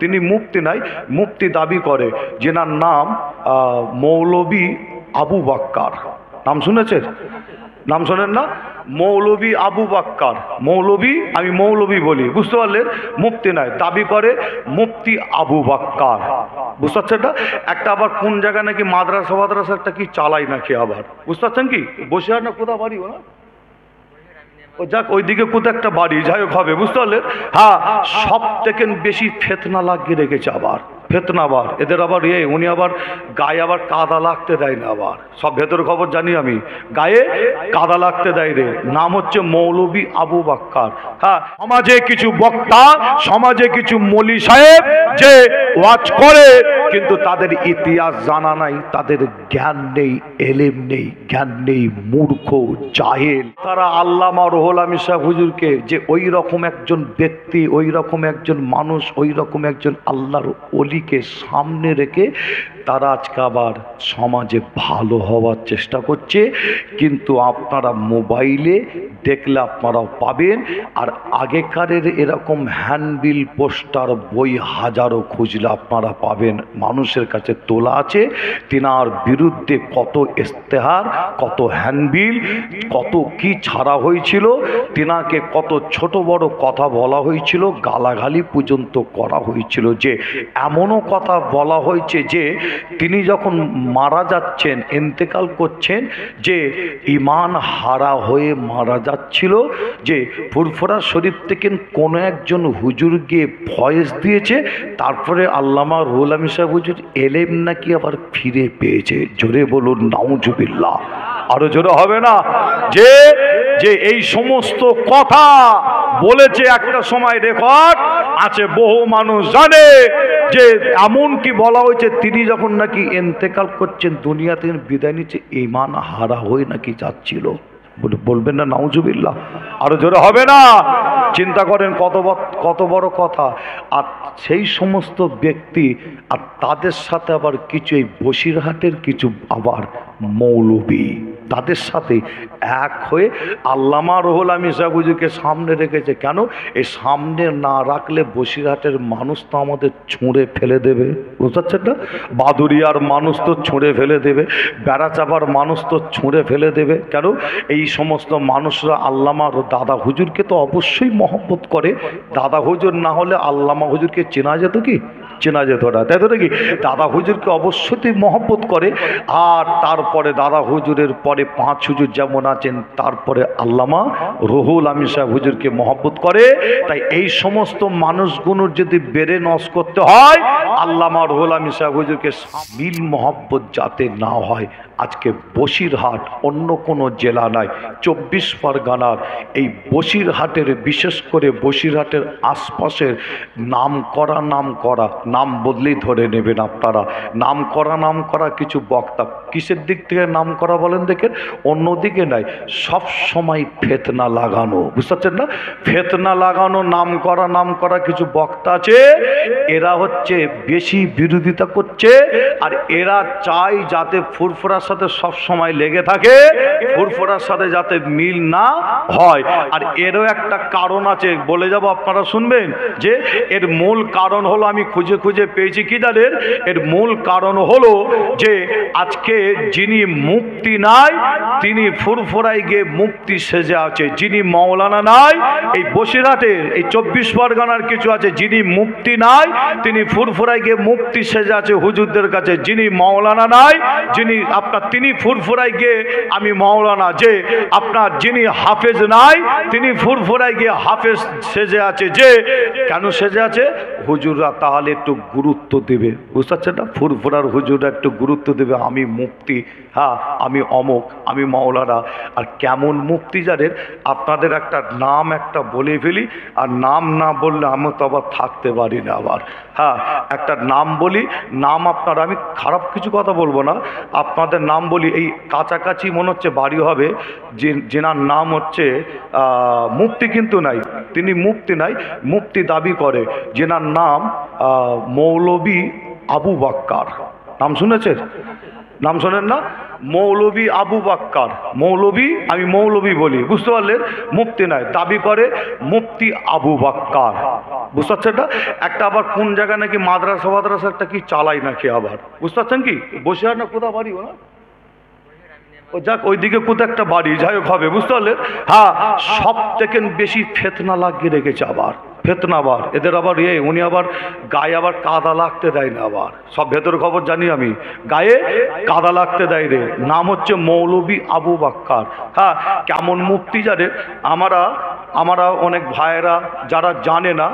তিনি মুফতি নাই, মুফতি দাবি করে, যেনার নাম মৌলভী আবু বাক্কার। নাম শুনেছেন? নাম শোনেন না? মৌলভী আবু বাক্কার। মৌলভী, আমি মৌলভী বলি, বুঝতে পারলেন? মুফতি নাই, দাবি করে মুফতি আবু বাক্কার। বুঝতে পারছেন না? একটা আবার কোন জায়গায় নাকি মাদ্রাসা একটা কি চালাই নাকি আবার, বুঝতে পারছেন? কি বসে আর না কোথা বাড়ি না ও যাক, ওইদিকে কোথাও একটা বাড়ি, যাই হোক হবে, বুঝতে পারলেন? হ্যাঁ, সব থেকে বেশি ফেতনা লাগিয়ে রেখেছে আবার, ফেতনা আবার এদের আবার উনি আবার গায়ে আবার কাদা লাগতে দেয় না, আবার সব ভেতর খবর জানি আমি, গায়ে কাদা লাগতে দেয় রে। নাম হচ্ছে মৌলভী আবু বাক্কার। হ্যাঁ, সমাজে কিছু বক্তা, সমাজে কিছু মৌলী সাহেব যে ওয়াজ করে, কিন্তু তাদের ইতিহাস জানা নাই, তাদের জ্ঞান নেই, এলেম নেই, জ্ঞান নেই, মূর্খ, জাহেল। তারা আল্লামা রুহুল আমিন সাহেব হুজুরকে, যে ওই রকম একজন ব্যক্তি, ওই রকম একজন মানুষ, ওই রকম একজন আল্লাহর ওলিকে সামনে রেখে তারা আজকে আবার সমাজে ভালো হওয়ার চেষ্টা করছে। কিন্তু আপনারা মোবাইলে দেখলে আপনারাও পাবেন, আর আগেকারের এরকম হ্যান্ডবিল, পোস্টার, বই হাজারো খুঁজলে আপনারা পাবেন, মানুষের কাছে তোলা আছে। তিনার বিরুদ্ধে কত ইস্তেহার, কত হ্যান্ডবিল, কত কি ছাড়া হয়েছিল, তিনাকে কত ছোট বড় কথা বলা হয়েছিল, গালাগালি পর্যন্ত করা হয়েছিল। যে এমনও কথা বলা হয়েছে যে তিনি যখন মারা যাচ্ছেন, ইন্তেকাল করছেন, যে ঈমান হারা হয়ে মারা যাচ্ছিল, যে ফুরফুরা শরীফ থেকে কোনো একজন হুজুর গিয়ে ভয়েস দিয়েছে, তারপরে আল্লামা রুহুল আমিন সাহেব হুজুর এলেম নাকি আবার ফিরে পেয়েছে। জোরে বলুন নাউজুবিল্লাহ, আরো জোরে হবে না? যে যে এই সমস্ত কথা বলেছে, একটা সময় রেকর্ড আছে, বহু মানুষ জানে, যে এমন কি বলা হয়েছে তিনি যখন নাকি ইন্তেকাল করছেন, দুনিয়া থেকে বিদায় নিচ্ছে, ঈমান হারা হয়ে নাকি যাচ্ছিল। বলবেন না নাউজুবিল্লাহ? আরো জোরে হবে না? চিন্তা করেন কত বড় কথা। আর সেই সমস্ত ব্যক্তি, আর তাদের সাথে আবার কিছু এই বসিরহাটের কিছু আবার মৌলবী, তাদের সাথে এক হয়ে আল্লামা রুহুল আমিন সাহেব হুজুরকে সামনে রেখেছে। কেন? এই সামনে না রাখলে বসিরহাটের মানুষ তো আমাদের ছুঁড়ে ফেলে দেবে, বুঝতে পারছেন না? বাদুরিয়ার মানুষ তো ছুঁড়ে ফেলে দেবে, বেড়াচাপার মানুষ তো ছুঁড়ে ফেলে দেবে। কেন? এই সমস্ত মানুষরা আল্লামা দাদা হুজুরকে তো অবশ্যই মহব্বত করে। দাদা হুজুর না হলে আল্লামা হুজুরকে চেনা যেত কি? চেনা যেত না, তাই তো নাকি? দাদা হুজুরকে অবশ্যই মহব্বত করে। আর তারপরে দাদা হুজুরের পরে 5 হুজুর যেমন আছেন, তারপরে আল্লামা রুহুল আমিন সাহেব হুজুরকে মহব্বত করে। তাই এই সমস্ত মানুষগুলোর যদি বেড়ে নস করতে হয়, আল্লামা রুহুল আমিন সাহেব হুজুরকে মিল মহব্বত যাতে না হয়। আজকে বসিরহাট, অন্য কোনো জেলা নাই, 24 পরগনার এই বসিরহাটের, বিশেষ করে বসিরহাটের আশপাশের নাম করা নাম বদলেই ধরে নেবেন আপনারা, নাম করা কিছু বক্তা, কিসের দিক থেকে নাম করা বলেন দেখেন? অন্যদিকে নাই, সব সময় ফেতনা লাগানো, বুঝতে পারছেন না? ফেতনা লাগানো, নাম করা কিছু বক্তা আছে, এরা হচ্ছে বেশি বিরোধিতা করছে। আর এরা চায় যাতে ফুরফুরার সাথে সব সময় লেগে থাকে, ফুরফুরার সাথে যাতে মিল না হয়। আর এরও একটা কারণ আছে, বলে যাব, আপনারা শুনবেন। যে এর মূল কারণ হলো, আমি খুঁজে পেয়েছি কি জানেন? এর মূল কারণ হলো যে আজকে যিনি মুফতি নাই, তিনি ফুরফুরায় গিয়ে মুফতি সেজে আছে। যিনি মাওলানা নাই, এই বসিরহাটের এই 24 পরগনার কিছু আছে, যিনি মুফতি নাই, তিনি ফুরফুরায় গিয়ে মুফতি সেজে আছে হুজুরদের কাছে। যিনি মাওলানা নাই, তিনি ফুরফুরায় গিয়ে আমি মাওলানা। যে আপনার যিনি হাফেজ নাই, তিনি ফুরফুরায় গিয়ে হাফেজ সেজে আছে। যে কেন সেজে আছে? হুজুররা তাহলে একটু গুরুত্ব দেবে, বুঝতে পারছেন না? ফুরফুরার হুজুররা একটু গুরুত্ব দেবে, আমি মুফতি, হ্যাঁ আমি অমুক, আমি মাওলানা। আর কেমন মুফতি জানেন? আপনাদের একটা নাম একটা বলে ফেলি, আর নাম না বললে আমি তো আবার থাকতে পারি না আবার। হ্যাঁ, একটা নাম বলি, নাম আপনার, আমি খারাপ কিছু কথা বলবো না, আপনাদের নাম বলি। এই কাছাকাছি মনে হচ্ছে বাড়ি হবে, যেনার নাম হচ্ছে মুফতি কিন্তু নাই, তিনি মুফতি নাই, মুফতি দাবি করে, যেনার নাম মৌলভী আবু বাক্কার। নাম শুনেছেন? নাম শোনেন না? মৌলভী আবু বাক্কার। মৌলভী, আমি মৌলভী বলি, বুঝতে পারলেন? মুফতি নাই, দাবি করে মুফতি আবু বাক্কার। বুঝতে পারছেন না? একটা আবার কোন জায়গায় নাকি মাদ্রাসা একটা কি চালাই নাকি আবার, বুঝতে পারছেন কি? বসে আর না কোথা বাড়ি ও না, ও যাক ওইদিকে কোথাও একটা বাড়ি, যাই হোক হবে, বুঝতে পারলেন? হ্যাঁ, সব থেকে বেশি ফেতনা লাগিয়ে রেখেছে আবার, ফেতনা আবার এদের আবার উনি আবার গায়ে আবার কাদা লাগতে দেয় না, আবার সব ভেতর খবর জানি আমি, গায়ে কাদা লাগতে দেয় রে। নাম হচ্ছে মৌলবী আবু বাক্কার। হ্যাঁ, কেমন মুফতি জানেন? আমরা অনেক ভাইয়েরা যারা জানে না,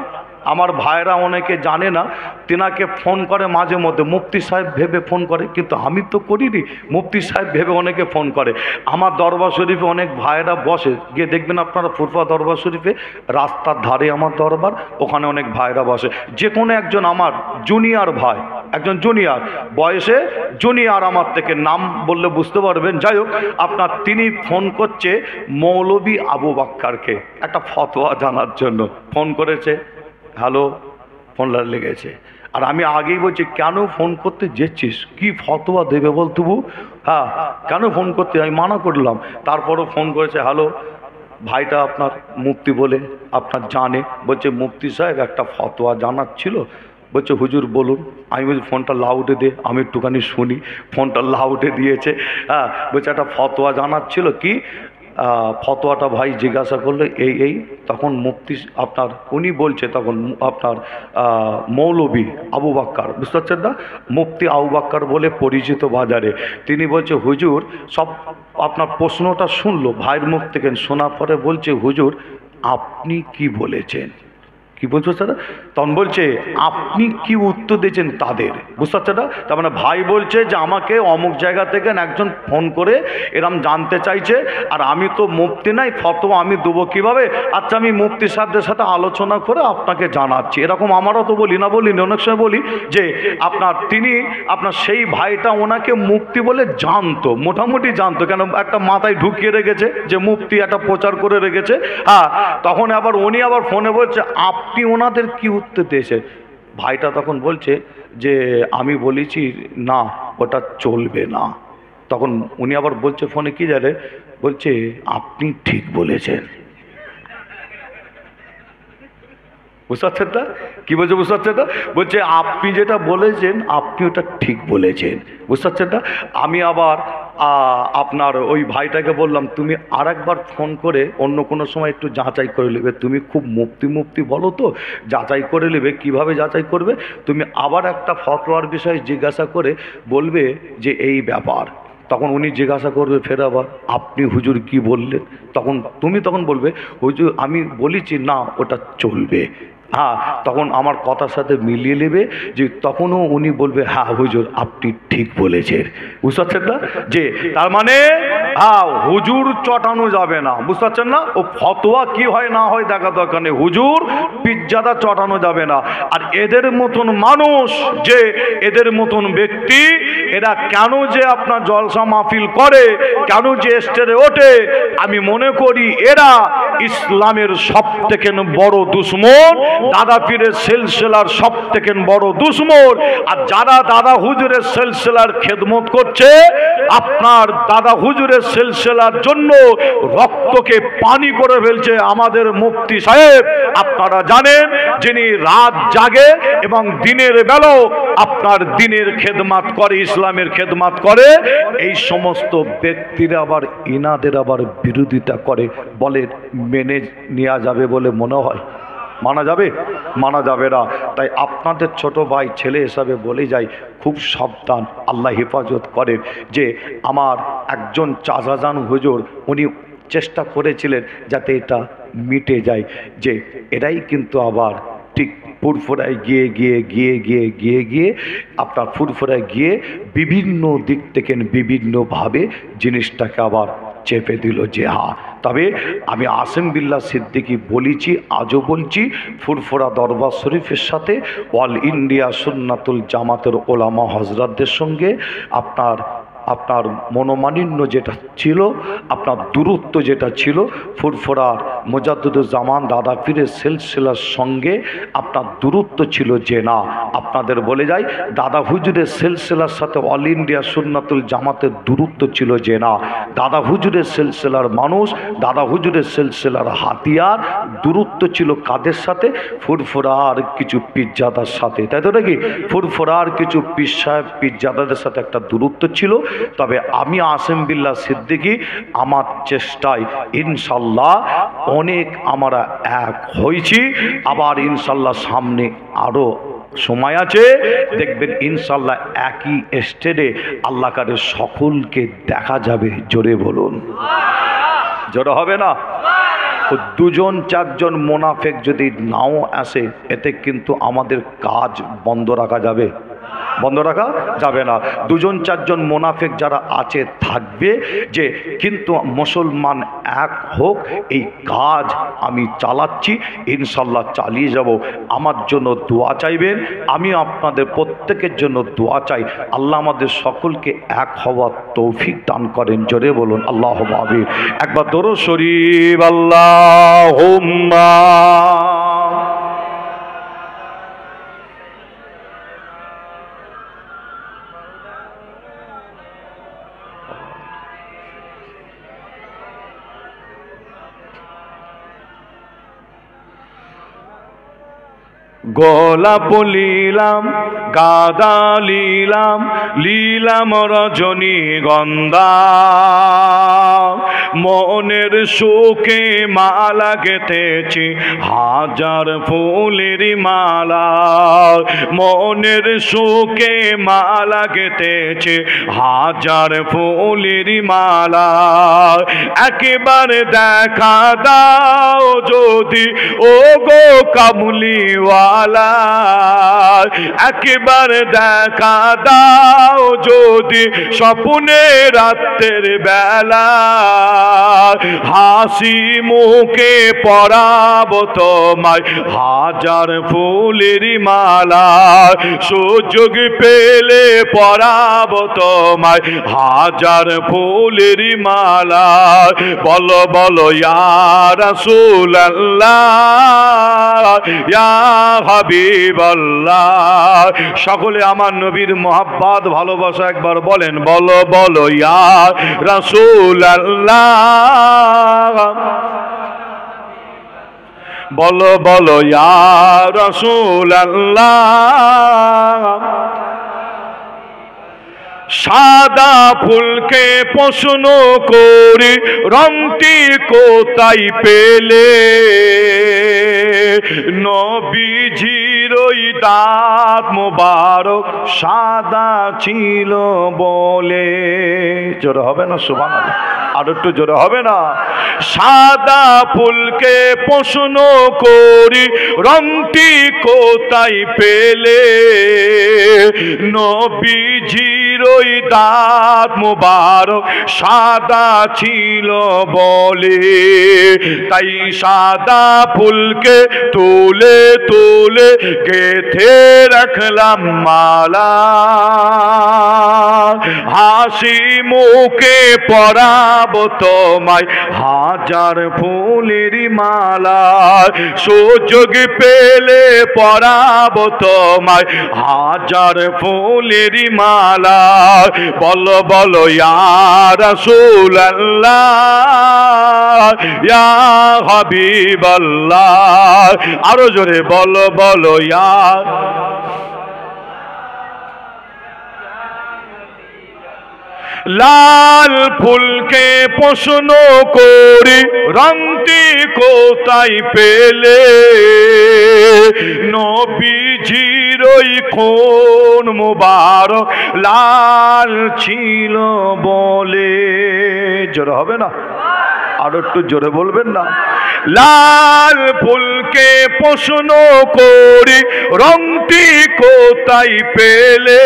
আমার ভাইরা অনেকে জানে না, তেনাকে ফোন করে মাঝে মধ্যে মুফতি সাহেব ভেবে ফোন করে, কিন্তু আমি তো করিনি, মুফতি সাহেব ভেবে অনেকে ফোন করে। আমার দরবার শরীফে অনেক ভাইরা বসে, গিয়ে দেখবেন আপনারা ফুরফুরা দরবার শরীফে রাস্তার ধারে আমার দরবার, ওখানে অনেক ভাইরা বসে। যে কোনো একজন আমার জুনিয়র ভাই, একজন জুনিয়র বয়সে জুনিয়র আমার থেকে, নাম বললে বুঝতে পারবেন, যাই হোক আপনার, তিনি ফোন করছে মৌলবী আবু বাক্কারকে একটা ফতোয়া জানার জন্য ফোন করেছে। হ্যালো, ফোন লেগেছে, আর আমি আগেই বলছি কেন ফোন করতে যেচ্ছিস, কি ফতোয়া দেবে বল তবু? হ্যাঁ, কেন ফোন করতে, আমি মানা করলাম, তারপরও ফোন করেছে। হ্যালো, ভাইটা আপনার মুফতি বলে আপনার জানে, বলছে মুফতি সাহেব একটা ফতোয়া জানার ছিল। বলছে হুজুর বলুন। আমি বলছি ফোনটা লাউডে দে, আমি একটুখানি শুনি। ফোনটা লাউডে দিয়েছে। হ্যাঁ, বলছে একটা ফতোয়া জানার ছিল। কি ফতোয়াটা ভাই জিজ্ঞাসা করলে এই তখন মুফতি আপনার উনি বলছে, তখন আপনার মৌলবী আবু বাক্কার, বুঝতে পারছেন না, মুফতি আবু বাক্কার বলে পরিচিত বাজারে, তিনি বলছে হুজুর, সব আপনার প্রশ্নটা শুনলো ভাইয়ের মুখ থেকে, শোনার পরে বলছে হুজুর আপনি কি বলেছেন, কি বলছো স্যার? তখন বলছে আপনি কি উত্তর দিয়েছেন তাদের, বুঝতে পারছেন না? তার মানে ভাই বলছে যে আমাকে অমুক জায়গা থেকে একজন ফোন করে এরম জানতে চাইছে, আর আমি তো মুফতি নাই, ফতোয়া আমি দেবো কীভাবে? আচ্ছা আমি মুফতি সাহেবদের সাথে আলোচনা করে আপনাকে জানাচ্ছি। এরকম আমারও তো বলি না, অনেক সময় বলি যে আপনার সেই ভাইটা ওনাকে মুফতি বলে জানতো, মোটামুটি জানতো, কেন একটা মাথায় ঢুকিয়ে রেখেছে যে মুফতি একটা প্রচার করে রেখেছে। হ্যাঁ, তখন আবার উনি আবার ফোনে বলছে আপনি ওনাদের কি উত্তর দিয়েছে? ভাইটা তখন বলছে যে আমি বলেছি না, ওটা চলবে না। তখন উনি আবার বলছে ফোনে, কি জানে, বলছে আপনি ঠিক বলেছেন। বুঝতে পারছেন না কি বলছে? বুঝতে পারছেন না? বলছে আপনি যেটা বলেছেন আপনি ওটা ঠিক বলেছেন, বুঝতে পারছেন না? আমি আবার আপনার ওই ভাইটাকে বললাম তুমি আর একবার ফোন করে অন্য কোনো সময় একটু যাচাই করে নেবে, তুমি খুব মুফতি বলো তো, যাচাই করে নেবে। কিভাবে যাচাই করবে? তুমি আবার একটা ফতোয়ার বিষয়ে জিজ্ঞাসা করে বলবে যে এই ব্যাপার। তখন উনি জিজ্ঞাসা করবে ফের আবার আপনি হুজুর কি বললেন? তখন বলবে হুজুর আমি বলেছি না, ওটা চলবে। হ্যাঁ, তখন আমার কথার সাথে মিলিয়ে নেবে, যে তখনও উনি বলবে হ্যাঁ হুজুর আপনি ঠিক বলেছেন। বুঝতে পারছেন না? যে তার মানে হ্যাঁ, হুজুর চটানো যাবে না, বুঝতে পারছেন না? ও ফতোয়া কি হয় না হয় দেখা দরকার নেই, হুজুর পিজ্জাদা চটানো যাবে না। আর এদের মতন মানুষ, যে এদের মতন ব্যক্তি, এরা কেন যে আপনার জলসা মাহফিল করে, কেন যে স্টেজে ওঠে, আমি মনে করি এরা ইসলামের সব থেকে বড় দুশ্মন, দাদা পীরের সিলসিলার সব থেকে বড় দুশ্মন। আর যারা দাদা হুজুরের সিলসিলার খেদমত করছে, আপনার দাদা হুজুরের সিলসিলার জন্য রক্তকে পানি করে ফেলছে আমাদের মুফতি সাহেব। আপনারা জানেন যিনি রাত জাগে এবং দিনের বেলাও আপনার দিনের খেদমত করে, ইসলামের খেদমত করে, এই সমস্ত ব্যক্তিরা আবার ইনাদের আবার বিরোধিতা করে, বলে মেনে নেওয়া যাবে বলে মনে হয়? মানা যাবে? মানা যাবে না। তাই আপনাদের ছোট ভাই ছেলে হিসাবে বলে যাই, খুব সাবধান, আল্লাহ হেফাজত করেন। যে আমার একজন চাচাজান হুজুর, উনি চেষ্টা করেছিলেন যাতে এটা মিটে যায়, যে এরাই কিন্তু আবার ঠিক ফুরফুরায় গিয়ে আপনার ফুরফুরায় গিয়ে বিভিন্ন দিক থেকে বিভিন্নভাবে জিনিসটাকে আবার চেপে দিল। যে হ্যাঁ, তবে আমি আসিম বিল্লাহ সিদ্দিকী বলেছি, আজও বলছি, ফুরফুরা দরবার শরীফের সাথে অল ইন্ডিয়া সুন্নাতুল জামাতের ওলামা হজরতদের সঙ্গে আপনার মনোমালিন্য যেটা ছিল, আপনার দূরত্ব যেটা ছিল, ফুরফুরার মুজাদ্দিদুজ্জামান দাদা পীরের সিলসিলার সঙ্গে আপনার দূরত্ব ছিল, যে না আপনাদের বলে যাই, দাদা হুজুরের সিলসিলার সাথে অল ইন্ডিয়া সুন্নাতুল জামাতের দূরত্ব ছিল যে না, দাদা হুজুরের সিলসিলার মানুষ, দাদা হুজুরের সিলসিলার হাতিয়ার দূরত্ব ছিল কাদের সাথে? ফুরফুরার কিছু পীরজাদার সাথে, তাই তো নাকি? ফুরফুরার কিছু পীর সাহেব পীরজাদাদের সাথে একটা দূরত্ব ছিল। তবে আমি আসিম বিল্লাহ সিদ্দিকী আমার চেষ্টায় ইনশাল্লাহ অনেক আমরা এক হয়েছি। আবার ইনশাল্লাহ সামনে আরো সময় আছে, দেখবেন ইনশাল্লাহ একই স্টেজে আল্লাহ কাদের সকলকে দেখা যাবে। জোরে বলুন, জোরে হবে না? দুজন চারজন মোনাফেক যদি নাও আসে, এতে কিন্তু আমাদের কাজ বন্ধ রাখা যাবে, বন্ধ রাখা যাবে না। দুজন চারজন মোনাফেক যারা আছে থাকবে, যে কিন্তু মুসলমান এক হোক, এই কাজ আমি চালাচ্ছি, ইনশাল্লাহ চালিয়ে যাব। আমার জন্য দোয়া চাইবেন, আমি আপনাদের প্রত্যেকের জন্য দোয়া চাই। আল্লাহ আমাদের সকলকে এক হওয়ার তৌফিক দান করেন। জোরে বলুন আল্লাহুম্মা আমিন। একবার দরুদ শরীফ আল্লাহুম্মা। গোলাপ লীলাম, গাঁদা লীলাম, লীলাম রজনীগন্ধা, মনের সুখে মালা গেঁথেছি হাজার ফুলের মালা, মনের সুখে মালা গেঁথেছি হাজার ফুলের মালা। একেবারে দেখা দাও যদি ও গো কামলিওয়ালা, একেবারে দেখা দাও যদি স্বপ্নে রাতের বেলা, হাসি মুখে পরাবো তোমায় হাজার ফুলের মালা, সুযোগ পেলে পরাবো তোমায় হাজার ফুলের মালা। বলো বলো ইয়া রাসূলুল্লাহ, ইয়া হাবিবাল্লাহ। সকলে আমার নবীর মোহাব্বত ভালোবাসা একবার বলেন, বলো বলো ইয়া রাসূলুল্লাহ, বলো বলো ইয়া রাসূলুল্লাহ। সাদা ফুলকে প্রশ্ন করি রংটি কোথায় পেলে, নবীজির ওই দাঁত মোবারক সাদা ছিল বলে। জোরে হবে না সুবহানাল্লাহ? আর একটু জোরে হবে না? সাদা ফুলকে প্রশ্ন করি রংটি কোথায় পেলে, নবীজির ওই দাঁত মোবারক সাদা ছিল বলে। তাই সাদা ফুলকে তুলে তুলে গেঁথে রাখলাম মালা, হাসি মুখে পরাবো তোমায় হাজার ফুলের মালা, সুযোগ পেলে পরাবো তোমায় হাজার ফুলের মালা। বলো বলো ইয়া রাসূলুল্লাহ, ইয়া হাবিবাল্লাহ। আরো জোরে বলো বলো ইয়া। লাল ফুলকে প্রশ্ন করি রংটি কোথায় পেলে, নবীজির ওই খুন মুবারক লাল ছিল বলে। জোরে হবে না? আর একটু জোরে বলবেন না? লাল ফুলকে প্রশ্ন করি রংটি কোথায় পেলে,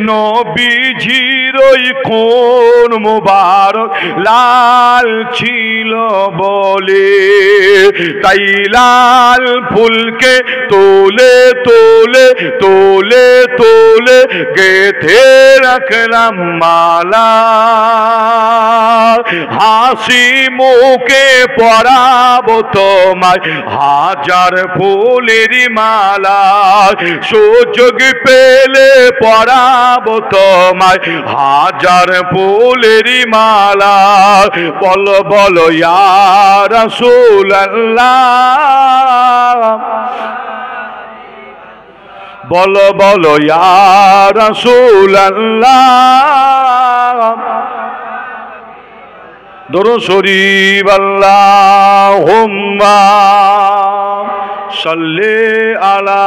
নবীজির ওই খুন মুবারক লাল ছিল বলে। তাই লাল ফুলকে তুলে তুলে তুলে তুলে গেঁথে রাখলাম মালা, হাসি মুখে পরাবো তোমায় হাজার ফুলের মালা, সুযোগ পেলে পরাবো তোমায় হাজার ফুলের মালা। বলো বলো ইয়া রাসূলুল্লাহ, বলো বলো ইয়া রাসূলুল্লাহ। দরুদ শরীফ আল্লাহুম্মা সাল্লি আলা।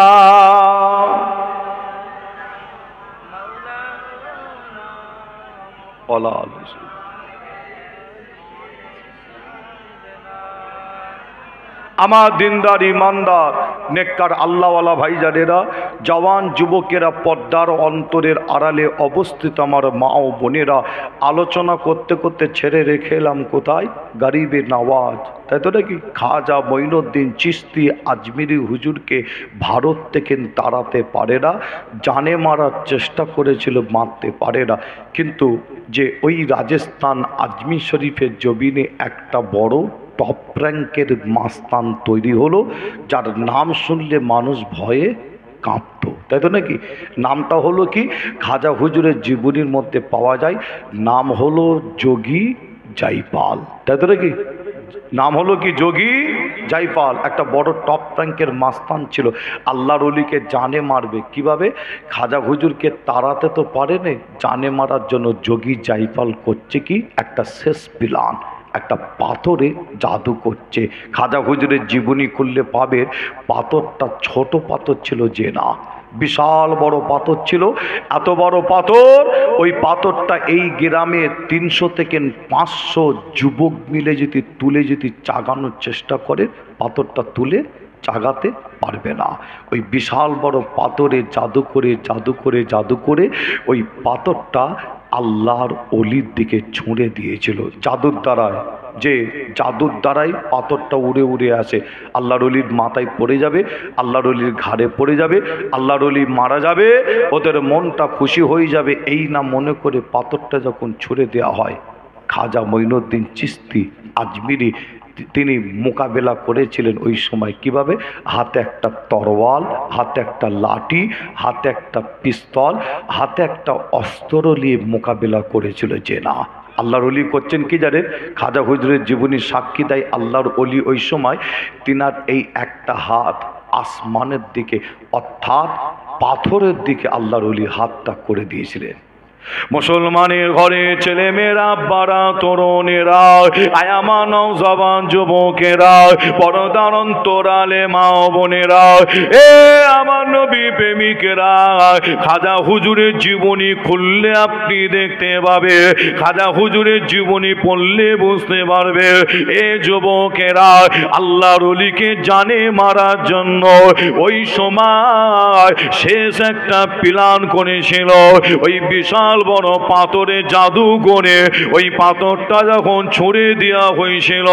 আমার দিনদার ইমানদার নেককার আল্লাহওয়ালা ভাইজানেরা, জওয়ান যুবকেরা, পর্দার অন্তরের আড়ালে অবস্থিত আমার মা ও বোনেরা, আলোচনা করতে করতে ছেড়ে রেখে এলাম কোথায়? গরিবে নওয়াজ, তাই তো নাকি? খাজা মঈনুদ্দিন চিশতি আজমিরি হুজুরকে ভারত থেকে তাড়াতে পারে না, জানে মারার চেষ্টা করেছিল, মারতে পারে না। কিন্তু যে ওই রাজস্থান আজমির শরীফের জমিনে একটা বড় টপ র্যাঙ্কের মাস্তান তৈরি হলো, যার নাম শুনলে মানুষ ভয়ে কাঁপত, তাই তো নাকি? নামটা হলো কি? খাজা হুজুরের জীবনীর মধ্যে পাওয়া যায়, নাম হলো যোগী জাইপাল, তাই তো নাকি? নাম হলো কি? যোগী জাইপাল। একটা বড় টপ র্যাঙ্কের মাস্তান ছিল, আল্লাহর ওলিকে জানে মারবে কিভাবে? খাজা হুজুরকে তাড়াতে তো পারেনি, জানে মারার জন্য যোগী জাইপাল করছে কি? একটা শেষ প্ল্যান, একটা পাথরে জাদু করছে। খাজা হুজুরের জীবনী করলে পাবে, পাথরটা ছোট পাথর ছিল যে না, বিশাল বড় পাথর ছিল। এত বড় পাথর, ওই পাথরটা এই গ্রামে 300 থেকে 500 যুবক মিলে যদি তুলে যদি চাগানোর চেষ্টা করে, পাথরটা তুলে চাগাতে পারবে না। ওই বিশাল বড় পাথরে জাদু করে জাদু করে জাদু করে ওই পাথরটা আল্লাহর অলির দিকে ছুঁড়ে দিয়েছিল জাদুর দ্বারায়। যে জাদুর দ্বারাই পাথরটা উড়ে উড়ে আসে, আল্লাহর অলির মাথায় পড়ে যাবে, আল্লাহর অলির ঘাড়ে পড়ে যাবে, আল্লাহর অলি মারা যাবে, ওদের মনটা খুশি হয়ে যাবে। এই না মনে করে পাথরটা যখন ছুঁড়ে দেওয়া হয়, খাজা মঈনুদ্দিন চিশতি আজমিরি তিনি মোকাবেলা করেছিলেন ওই সময় কিভাবে? হাতে একটা তরোয়াল, হাতে একটা লাঠি, হাতে একটা পিস্তল, হাতে একটা অস্ত্র নিয়ে মোকাবেলা করেছিল। যে না, আল্লাহর অলি করছেন কি জানেন? খাজা হুজুরের জীবনী সাক্ষী দেয়, আল্লাহর অলি ওই সময় তিনার এই একটা হাত আসমানের দিকে, অর্থাৎ পাথরের দিকে আল্লাহর অলি হাতটা করে দিয়েছিলেন। মুসলমানের ঘরে ছেলে মেয়েরা, বাড়া তরুণেরা, আয়ামা নওজওয়ান যুবকেরা, পর্দার অন্তরালে মা ও বোনেরা, এ আমার নবী প্রেমিকেরা, খাজা হুজুরের জীবনী খুললে আপনি দেখতে পাবে, খাজা হুজুরের জীবনী পড়লে বুঝতে পারবে। এ যুবকেরা, আল্লাহর ওলিকে জানে মারার জন্য ওই সময় শেষ একটা প্ল্যান করেছিল। ওই বিশাল বড় পাথরে জাদু করে ওই পাথরটা যখন ছুঁড়ে দেওয়া হয়েছিল,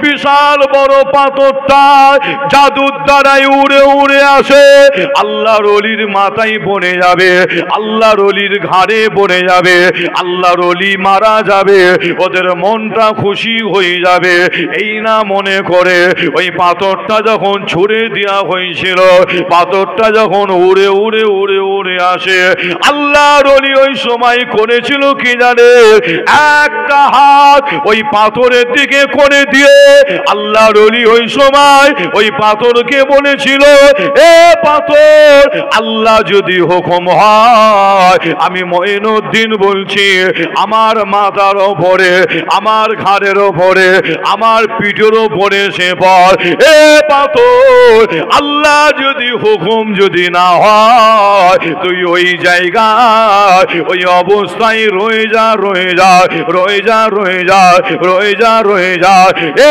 বিশাল বড় পাথরটা জাদুর দ্বারাই উড়ে উড়ে আসে, আল্লাহর ওলির মাথায় পড়ে যাবে, আল্লাহর ওলির ঘাড়ে পড়ে যাবে, আল্লাহর ওলি মারা যাবে, ওদের মনটা খুশি হয়ে যাবে। এই না মনে করে ওই পাথরটা যখন ছুঁড়ে দেওয়া হয়েছিল, পাথরটা যখন উড়ে উড়ে উড়ে উড়ে আসে, আল্লাহর ওলি ওই সময় করেছিল কি জানে? একটা হাত ওই পাথরের দিকে করে দিয়ে আল্লাহর ওলি ওই সময় ওই পাথরকে বলেছিল, এ পাথর, আল্লাহ যদি হুকুম হয়, আমি মঈনুদ্দিন বলছি, আমার মাথার ওপরে, আমার ঘাড়ের ওপরে, আমার পিঠের ওপরে সে পড়। এ পাথর, আল্লাহ যদি হুকুম যদি না হয়, তুই ওই জায়গায় ওই অবস্থায় রয়ে যা, রয়ে যা, রয়ে যা, রয়ে যা, রয়ে যা, রয়ে যা।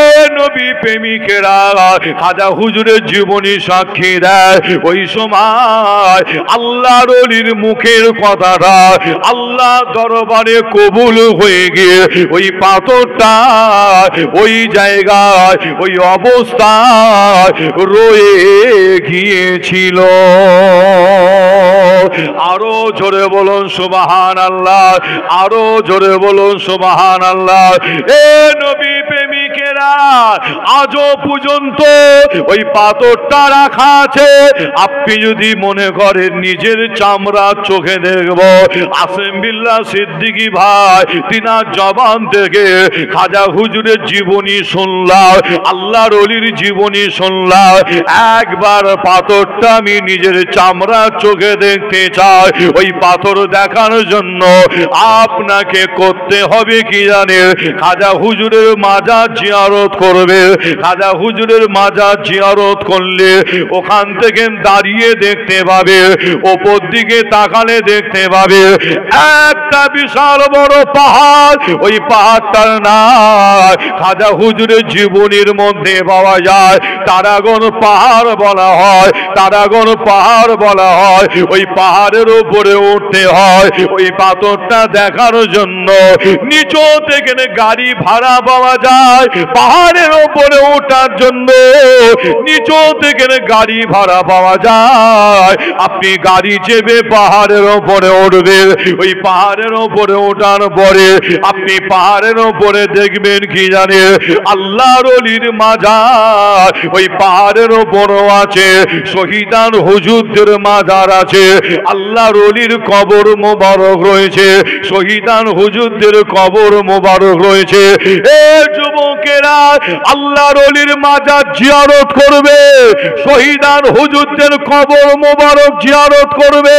এ নবী প্রেমিকেরা, খাজা হুজুরের জীবনী সাক্ষী দেয়, ওই সময় আল্লাহর ওলির মুখের কথাটা আল্লাহ দরবারে কবুল হয়ে গিয়ে ওই পাথরটা ওই জায়গায় ওই অবস্থায় রয়ে গিয়েছিল। আরো জোরে বলুন সুবহানাল্লাহ, আরো জোরে বলুন সুবহানাল্লাহ। এ নবী প্রেমিকেরা, আজও পর্যন্ত ওই পাথরটা রাখা আছে। আপনি যদি মনে করেন নিজের চামড়া চোখে দেখব, আসেম বিল্লাহ সিদ্দিকী ভাই তিনার জবান থেকে খাজা হুজুরের জীবনী শুনলাম, আল্লাহর ওলির জীবনী শুনলাম। একবার পাথরটা আমি নিজের চামড়া চোখে দেখতে চাই। ওই পাথর দেখানোর জন্য আপনাকে করতে হবে কি জানেন? খাজা হুজুরের মাজার জিয়ারত করবে। খাজা হুজুরের মাজার জিয়ারত করলে ওখান থেকে দাঁড়িয়ে দেখতে পাবে, ওপর দিকে তাকালে দেখতে পাবে একটা বিশাল বড় পাহাড়। ওই পাহাড়টার নাম খাজা হুজুরের জীবনীর মধ্যে পাওয়া যায় তারাগণ পাহাড় বলা হয়, তারাগণ পাহাড় বলা হয়। ওই পাহাড়ের উপরে উঠতে হয়। ওই পাথরটা দেখার জন্য নিচু থেকে গাড়ি ভাড়া পাওয়া যায়। পাহাড়ের উপরে ওঠার জন্য নিচু থেকে গাড়ি ভাড়া পাওয়া যায়। আপনি গাড়ি চেপে পাহাড়ের উপরে উঠবেন। ওই পাহাড়ের উপরে ওঠার পরে আপনি পাহাড়ের উপরে দেখবেন কি জানেন? আল্লাহর ওলির মাজার। ওই পাহাড়ের উপরও আছে শহীদান হুজুরদের মাজার আছে, আল্লাহর ওলির কবর মোবারক রয়েছে, শহীদান হুজুরদের কবর মোবারক রয়েছে। এ যুবকেরা, আল্লাহর ওলির মাজার জিয়ারত করবে, শহীদান হুজুরদের কবর মোবারক জিয়ারত করবে।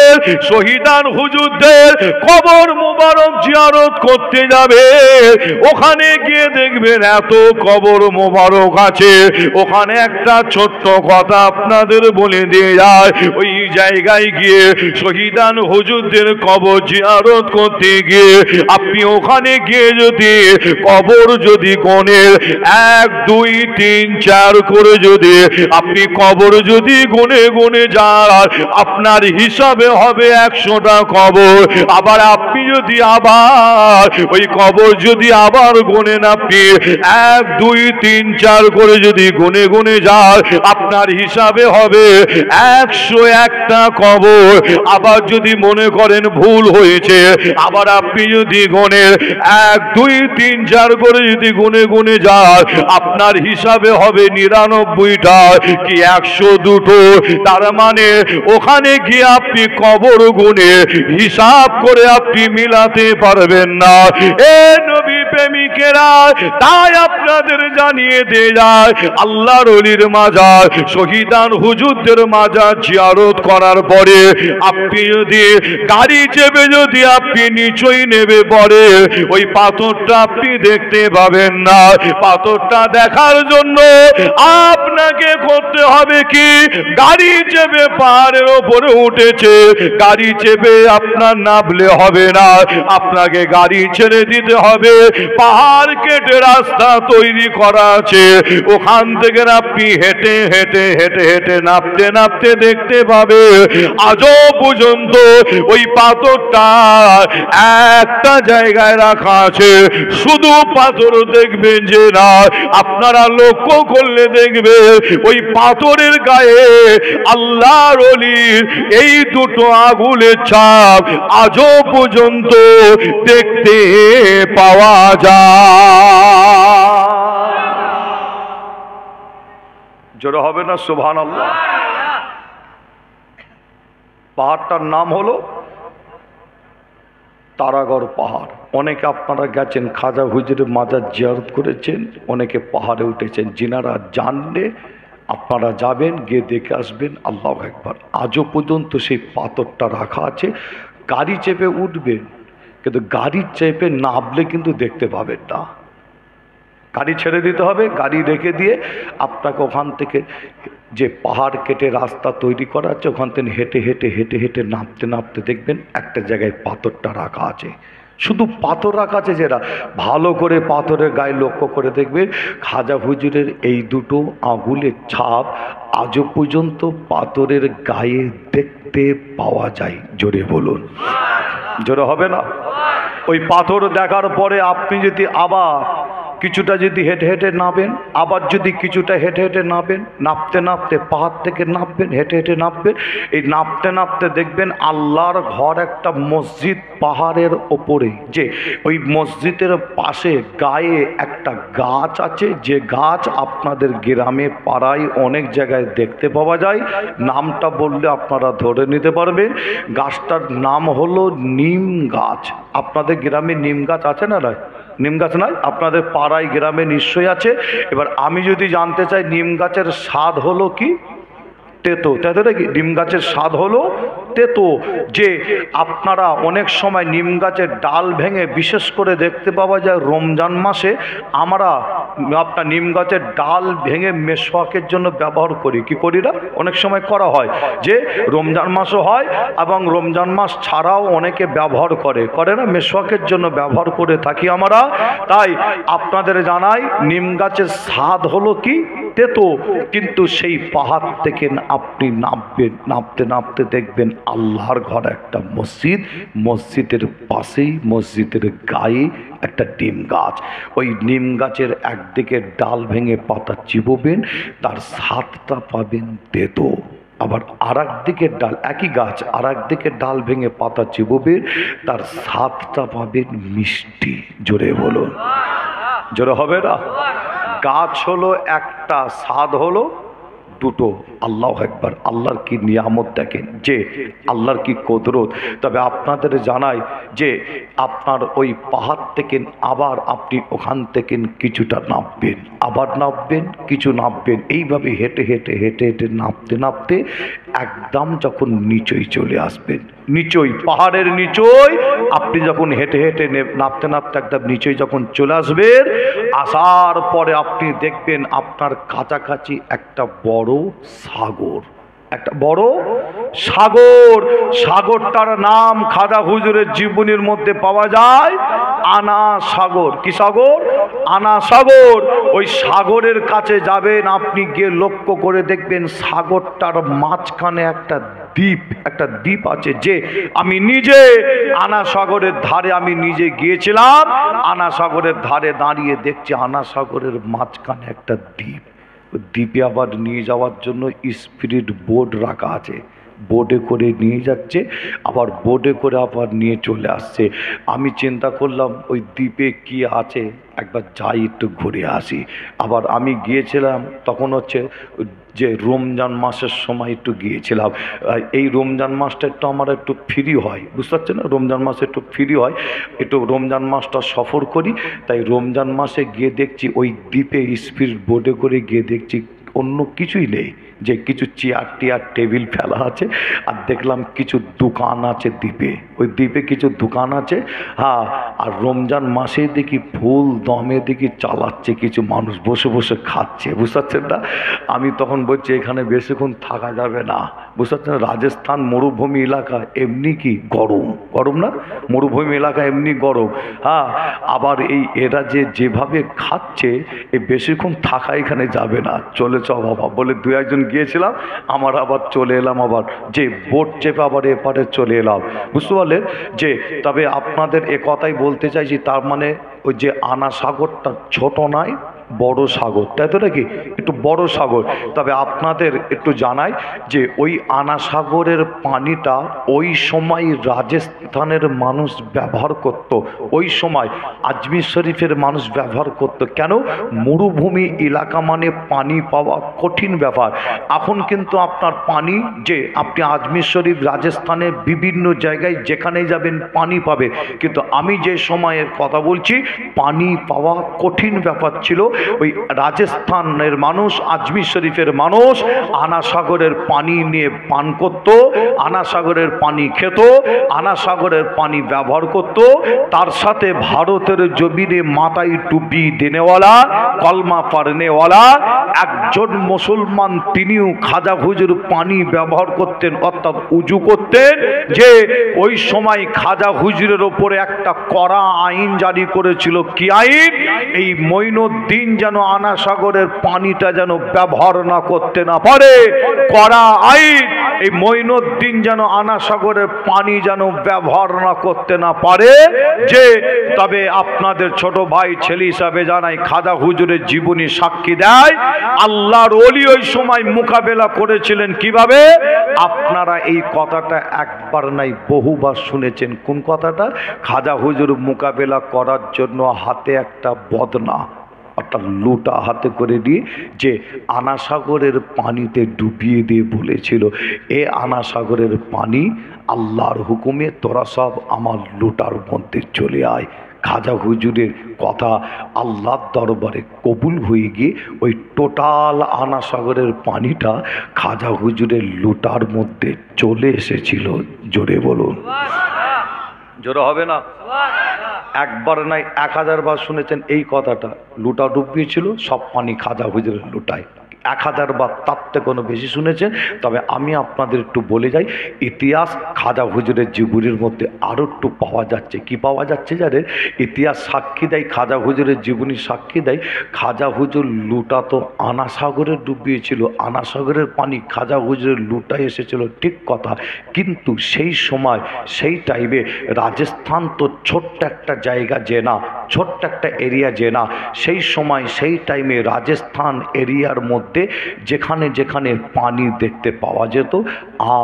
শহীদান হুজুরদের কবর মোবারক জিয়ারত করতে যাবে, ওখানে গিয়ে দেখবেন এত কবর মোবারক আছে। ওখানে একটা ছোট্ট কথা আপনাদের বলে দিয়ে যায়, ওই জায়গায় গিয়ে শহীদান হুজুরদের কবর জিয়ারত করতে গিয়ে আপনি ওখানে গিয়ে যদি কবর যদি গণের 1 2 3 4 করে যদি আপনি কবর যদি গুনে গুনে যান, আপনার হিসাবে হবে 100টা কবর। আবার আপনি যদি আবার ওই কবর যদি আবার গুনেন, আপনি 1 2 3 4 করে যদি গুনে গুনে যান, আপনার হিসাবে হবে 101টা কবর। আবার যদি মনে করেন ভুল হয়েছে, আবার আপনি যদি গুনেন 1 2 3 4 করে যদি গুনে গুনে যান, আপনার হিসাবে হবে 99টা কি 102টো। তার মানে ওখানে গিয়ে আপনি কবর গুনে হিসাব করে আপনি মিলাতে পারবেন না। এ নবী প্রেমিকেরা, তাই আপনাদের জানিয়ে দিয়ে যায় আল্লাহর ওলির মাজার, শহীদান হুজুরদের মাজার জিয়ারত করার পরে আপনি যদি গাড়ি চেপে যদি আপনি নিচই নেবে পড়ে, ওই পাথরটা আপনি দেখতে পাবেন না। পাথরটা দেখার জন্য আপনাকে করতে হবে কি? গাড়ি চেপে পাহাড়ের ওপরে উঠেছে, গাড়ি চেপে আপনার নামলে হবে না, আপনাকে গাড়ি ছেড়ে দিতে হবে। পাহাড় কেটে রাস্তা তৈরি করা আছে, ওখান থেকে আপনি হেঁটে হেঁটে হেঁটে হেঁটে নামতে নামতে দেখতে পাবে আজও পর্যন্ত ওই পাথরটা একটা জায়গায় রাখা আছে। শুধু পাথর দেখবেন যে না, আপনারা লক্ষ্য করলে দেখবে ওই পাথরের গায়ে আল্লাহর ওলির এই দুটো আঙুলের ছাপ আজও পর্যন্ত দেখতে পাওয়া যায়। জোরে হবে না সুবহানাল্লাহ? পাহাড়টার নাম হলো তারাগড় পাহাড়। অনেকে আপনারা গেছেন খাজা হুজুরের মাজার জিয়ারত করেছেন, অনেকে পাহাড়ে উঠেছেন। যিনারা জানলে আপনারা যাবেন, গিয়ে দেখে আসবেন। আল্লাহু আকবার। আজও পর্যন্ত সেই পাথরটা রাখা আছে। গাড়ি চেপে উঠবেন, কিন্তু গাড়ি চেপে নামলে কিন্তু দেখতে পাবেন না। গাড়ি ছেড়ে দিতে হবে, গাড়ি রেখে দিয়ে আপনাকে ওখান থেকে যে পাহাড় কেটে রাস্তা তৈরি করা আছে, ওখান থেকে হেঁটে হেঁটে হেঁটে হেঁটে নামতে নামতে দেখবেন একটা জায়গায় পাথরটা রাখা আছে। শুধু পাথর রাখা আছে, যেটা ভালো করে পাথরের গায়ে লক্ষ্য করে দেখবেন খাজা হুজুরের এই দুটো আঙুলের ছাপ আজও পর্যন্ত পাথরের গায়ে দেখতে পাওয়া যায়। জোরে বলুন, জোরে হবে না? ওই পাথর দেখার পরে আপনি যদি আবার কিছুটা যদি হেঁটে হেঁটে নামেন, আবার যদি কিছুটা হেঁটে হেঁটে নামেন, নামতে নামতে পাহাড় থেকে নামবেন, হেঁটে হেঁটে নামবেন, এই নামতে নামতে দেখবেন আল্লাহর ঘর একটা মসজিদ পাহাড়ের ওপরে, যে ওই মসজিদের পাশে গায়ে একটা গাছ আছে, যে গাছ আপনাদের গ্রামে পাড়ায় অনেক জায়গায় দেখতে পাওয়া যায়। নামটা বললে আপনারা ধরে নিতে পারবেন। গাছটার নাম হলো নিম গাছ। আপনাদের গ্রামে নিম গাছ আছে না? নয়, নিম গাছ নয়, আপনাদের পাড়ায় গ্রামে নিশ্চয়ই আছে। এবার আমি যদি জানতে চাই নিম গাছের স্বাদ হলো কি? তেতো, তাই তো নাকি? নিম গাছের স্বাদ হলো তেতো। যে আপনারা অনেক সময় নিম গাছের ডাল ভেঙে, বিশেষ করে দেখতে পাওয়া যায় রমজান মাসে, আমরা আপনার নিম গাছের ডাল ভেঙে মেসওয়াকের জন্য ব্যবহার করি। কি করি না? অনেক সময় করা হয়, যে রমজান মাসও হয় এবং রমজান মাস ছাড়াও অনেকে ব্যবহার করে না, মেসওয়াকের জন্য ব্যবহার করে থাকি আমরা। তাই আপনাদের জানাই নিম গাছের স্বাদ হলো কি? তেতো। কিন্তু সেই পাহাড় থেকে আপনি নামবেন, নামতে নামতে দেখবেন আল্লাহর ঘর একটা মসজিদ, মসজিদের পাশেই, মসজিদের গায়ে একটা নিম গাছ। ওই নিম গাছের একদিকে ডাল ভেঙে পাতা চিবোবেন, তার স্বাদটা পাবেন তেতো। আবার আর একদিকের ডাল, একই গাছ, আর একদিকের ডাল ভেঙে পাতা চিবোবেন, তার স্বাদটা পাবেন মিষ্টি। জোরে বলুন, জোরে হবে না? গাছ হলো একটা, স্বাদ হলো দুটো। আল্লাহু আকবার। আল্লাহর কি নিয়ামত দেখেন, যে আল্লাহর কি কুদরত। তবে আপনাদের জানাই যে আপনার ওই পাহাড় থেকে আবার আপনি ওখান থেকে কিছুটা নামবেন, আবার নামবেন, কিছু নামবেন, এইভাবে হেঁটে হেঁটে হেঁটে হেঁটে নামতে নামতে একদম যখন নিচই চলে আসবেন, নিচই পাহাড়ের নিচই আপনি যখন হেঁটে হেঁটে নামতে নামতে একদম নিচই যখন চলে আসবেন, আসার পরে আপনি দেখবেন আপনার কাছাকাছি একটা বড় সাগর, একটা বড় সাগর। সাগরটার নাম খাজা হুজুরের জীবনীর মধ্যে পাওয়া যায় আনা সাগর। কি সাগর? আনা সাগর। ওই সাগরের কাছে যাবেন, আপনি গিয়ে লক্ষ্য করে দেখবেন সাগরটার মাঝখানে একটা দ্বীপ, একটা দ্বীপ আছে। যে আমি নিজে আনা সাগরের ধারে আমি নিজে গিয়েছিলাম, আনা সাগরের ধারে দাঁড়িয়ে দেখছি আনা সাগরের মাঝখানে একটা দ্বীপ। দ্বীপে আবার নিয়ে যাওয়ার জন্য স্পিরিট বোট রাখা আছে, বোটে করে নিয়ে যাচ্ছে, আবার বোটে করে আবার নিয়ে চলে আসছে। আমি চিন্তা করলাম ওই দ্বীপে কি আছে, একবার যাই একটু ঘুরে আসি। আবার আমি গিয়েছিলাম তখন হচ্ছে যে রমজান মাসের সময় একটু গিয়েছিলাম। এই রমজান মাসটা একটু আমার একটু ফ্রি হয়, বুঝতে পারছেন না? রমজান মাসে একটু ফ্রি হয়, একটু রমজান মাসটা সফর করি। তাই রমজান মাসে গিয়ে দেখছি ওই দ্বীপে স্পিরিট বোটে করে গিয়ে দেখছি অন্য কিছুই নেই, যে কিছু চেয়ার টিয়ার টেবিল ফেলা আছে, আর দেখলাম কিছু দোকান আছে দ্বীপে, ওই দ্বীপে কিছু দোকান আছে। হ্যাঁ, আর রমজান মাসে দেখি ফুল দমে দেখি চালাচ্ছে কিছু মানুষ, বসে বসে খাচ্ছে, বুঝতে পারছেন না? আমি তখন বলছি এখানে বেশিক্ষণ থাকা যাবে না, বুঝতে পারছেন? রাজস্থান মরুভূমি এলাকা, এমনি কি গরম, গরম না? মরুভূমি এলাকা এমনি গরম। হ্যাঁ, আবার এই এরা যেভাবে খাচ্ছে, এই বেশিক্ষণ থাকা এখানে যাবে না, চলে চ বাবা বলে দু একজন গিয়েছিলাম, আমার আবার চলে এলাম, আবার যে বোট চেপে আবার এপারে চলে এলাম, বুঝতে পারলেন? যে তবে আপনাদের এ কথাই বলতে চাইছি, তার মানে ওই যে আনা সাগরটা ছোট নয়, বড় সাগর, তাই তো নাকি? একটু বড় সাগর। তবে আপনাদের একটু জানাই যে ওই আনা সাগরের পানিটা ওই সময় রাজস্থানের মানুষ ব্যবহার করত, ওই সময় আজমির শরীফের মানুষ ব্যবহার করত। কেন? মরুভূমি এলাকা মানে পানি পাওয়া কঠিন ব্যাপার। এখন কিন্তু আপনার পানি, যে আপনি আজমির শরীফ রাজস্থানের বিভিন্ন জায়গায় যেখানেই যাবেন পানি পাবে, কিন্তু আমি যে সময়ের কথা বলছি পানি পাওয়া কঠিন ব্যাপার ছিল। ওই রাজস্থানের মানুষ, আজমির শরীফের মানুষ আনা সাগরের পানি নিয়ে পান করত, আনা সাগরের পানি খেত, আনা সাগরের পানি ব্যবহার করত। তার সাথে ভারতের জমিনে মাথায় টুপি দেনেওয়ালা, কলমা পড়নেওয়ালা একজন মুসলমান, তিনিও খাজা হুজুর পানি ব্যবহার করতেন, অর্থাৎ উজু করতেন। যে ওই সময় খাজা হুজুরের ওপরে একটা কড়া আইন জারি করেছিল। কি আইন? এই মঈনুদ্দিন দিন যেন আনা সাগরের পানিটা যেন ব্যবহার না করতে না পারে, করা আইন। এই মঈনুদ্দিন যেন আনা সাগরের পানি যেন ব্যবহার না করতে না পারে, যে তবে আপনাদের ছোট ভাই ছেলে হিসাবে জানাই, খাজা হুজুরের জীবনী সাক্ষী দেয় আল্লাহর ওলি ওই সময় মোকাবেলা করেছিলেন কিভাবে। আপনারা এই কথাটা একবার নাই বহুবার শুনেছেন। কোন কথাটা? খাজা হুজুর মোকাবেলা করার জন্য হাতে একটা বদনা অর্থাৎ লুটা হাতে করে দিয়ে যে আনা সাগরের পানিতে ডুবিয়ে দিয়ে বলেছিল, এ আনা সাগরের পানি আল্লাহর হুকুমে তোরা সব আমার লুটার মধ্যে চলে আয়। খাজা হুজুরের কথা আল্লাহর দরবারে কবুল হয়ে গিয়ে ওই টোটাল আনা সাগরের পানিটা খাজা হুজুরের লুটার মধ্যে চলে এসেছিল। জোরে বলুন, জোরে হবে না? একবার নাই 1000 বার শুনেছেন এই কথাটা। লুটা ডুবিয়েছিল, সব পানি খাজা হুজুরের লুটায়। 1000 বার, তার থেকে কোনো বেশি শুনেছেন। তবে আমি আপনাদের একটু বলে যাই, ইতিহাস খাজা হুজুরের জীবনীর মধ্যে আরও একটু পাওয়া যাচ্ছে। কি পাওয়া যাচ্ছে জানেন? ইতিহাস সাক্ষী দেয়, খাজা হুজুরের জীবনী সাক্ষী দেয়, খাজা হুজুর লুটা তো আনা সাগরে ডুবিয়েছিল, আনা সাগরের পানি খাজা হুজুরের লুটায় এসেছিল, ঠিক কথা। কিন্তু সেই সময় সেই টাইমে রাজস্থান তো ছোট্ট একটা জায়গা যে না, ছোট্ট একটা এরিয়া যে না, সেই সময় সেই টাইমে রাজস্থান এরিয়ার মধ্যে যেখানে যেখানে পানি দেখতে পাওয়া যেত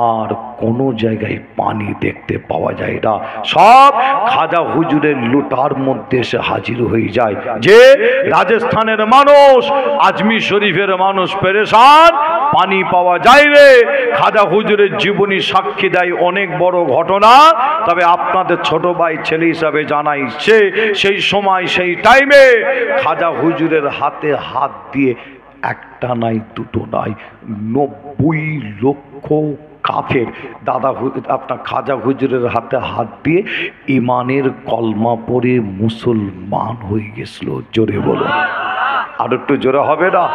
আর কোনো জায়গায় পানি দেখতে পাওয়া যায় না, সব খাজা হুজুরের লুটার মধ্যে এসে হাজির হয়ে যায়। যে রাজস্থানের মানুষ, আজমির শরীফের মানুষ পেরেশান, পানি পাওয়া যায় রে। খাজা হুজুরের জীবনী সাক্ষী দেয় অনেক বড় ঘটনা। তবে আপনাদের ছোট ভাই ছেলে হিসাবে জানাই, সেই সময় সেই টাইমে খাজা হুজুরের হাতে হাত দিয়ে একটা নাই দুটো নাই 90 লক্ষ কাফের দাদা আপনার খাজা হুজুরের হাতে হাত দিয়ে ইমানের কলমা পড়ে মুসলমান হয়ে গেছিল। জোরে বলো, আর একটু জোরে হবে না?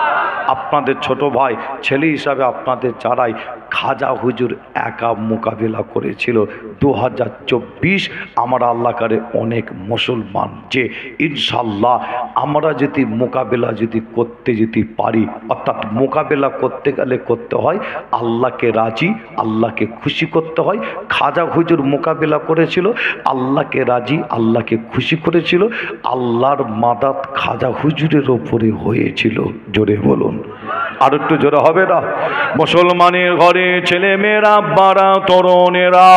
আপনাদের ছোট ভাই ছেলে হিসাবে আপনাদের যারাই খাজা হুজুর একা মোকাবিলা করেছিল। 2024 আমরা আল্লাহ করে অনেক মুসলমান যে ইনশাল্লাহ আমরা যদি মোকাবিলা যদি করতে যদি পারি, অর্থাৎ মোকাবিলা করতে গেলে করতে হয় আল্লাহকে রাজি, আল্লাহকে খুশি করতে হয়। খাজা হুজুর মোকাবিলা করেছিল, আল্লাহকে রাজি, আল্লাহকে খুশি করেছিল, আল্লাহর মাদাত খাজা হুজুরের ওপরে হয়েছিল। জোরে বলুন, আর একটু জোরে হবে না? মুসলমানের ঘরে ছেলে মেয়েরা, বারা তরুণেরা,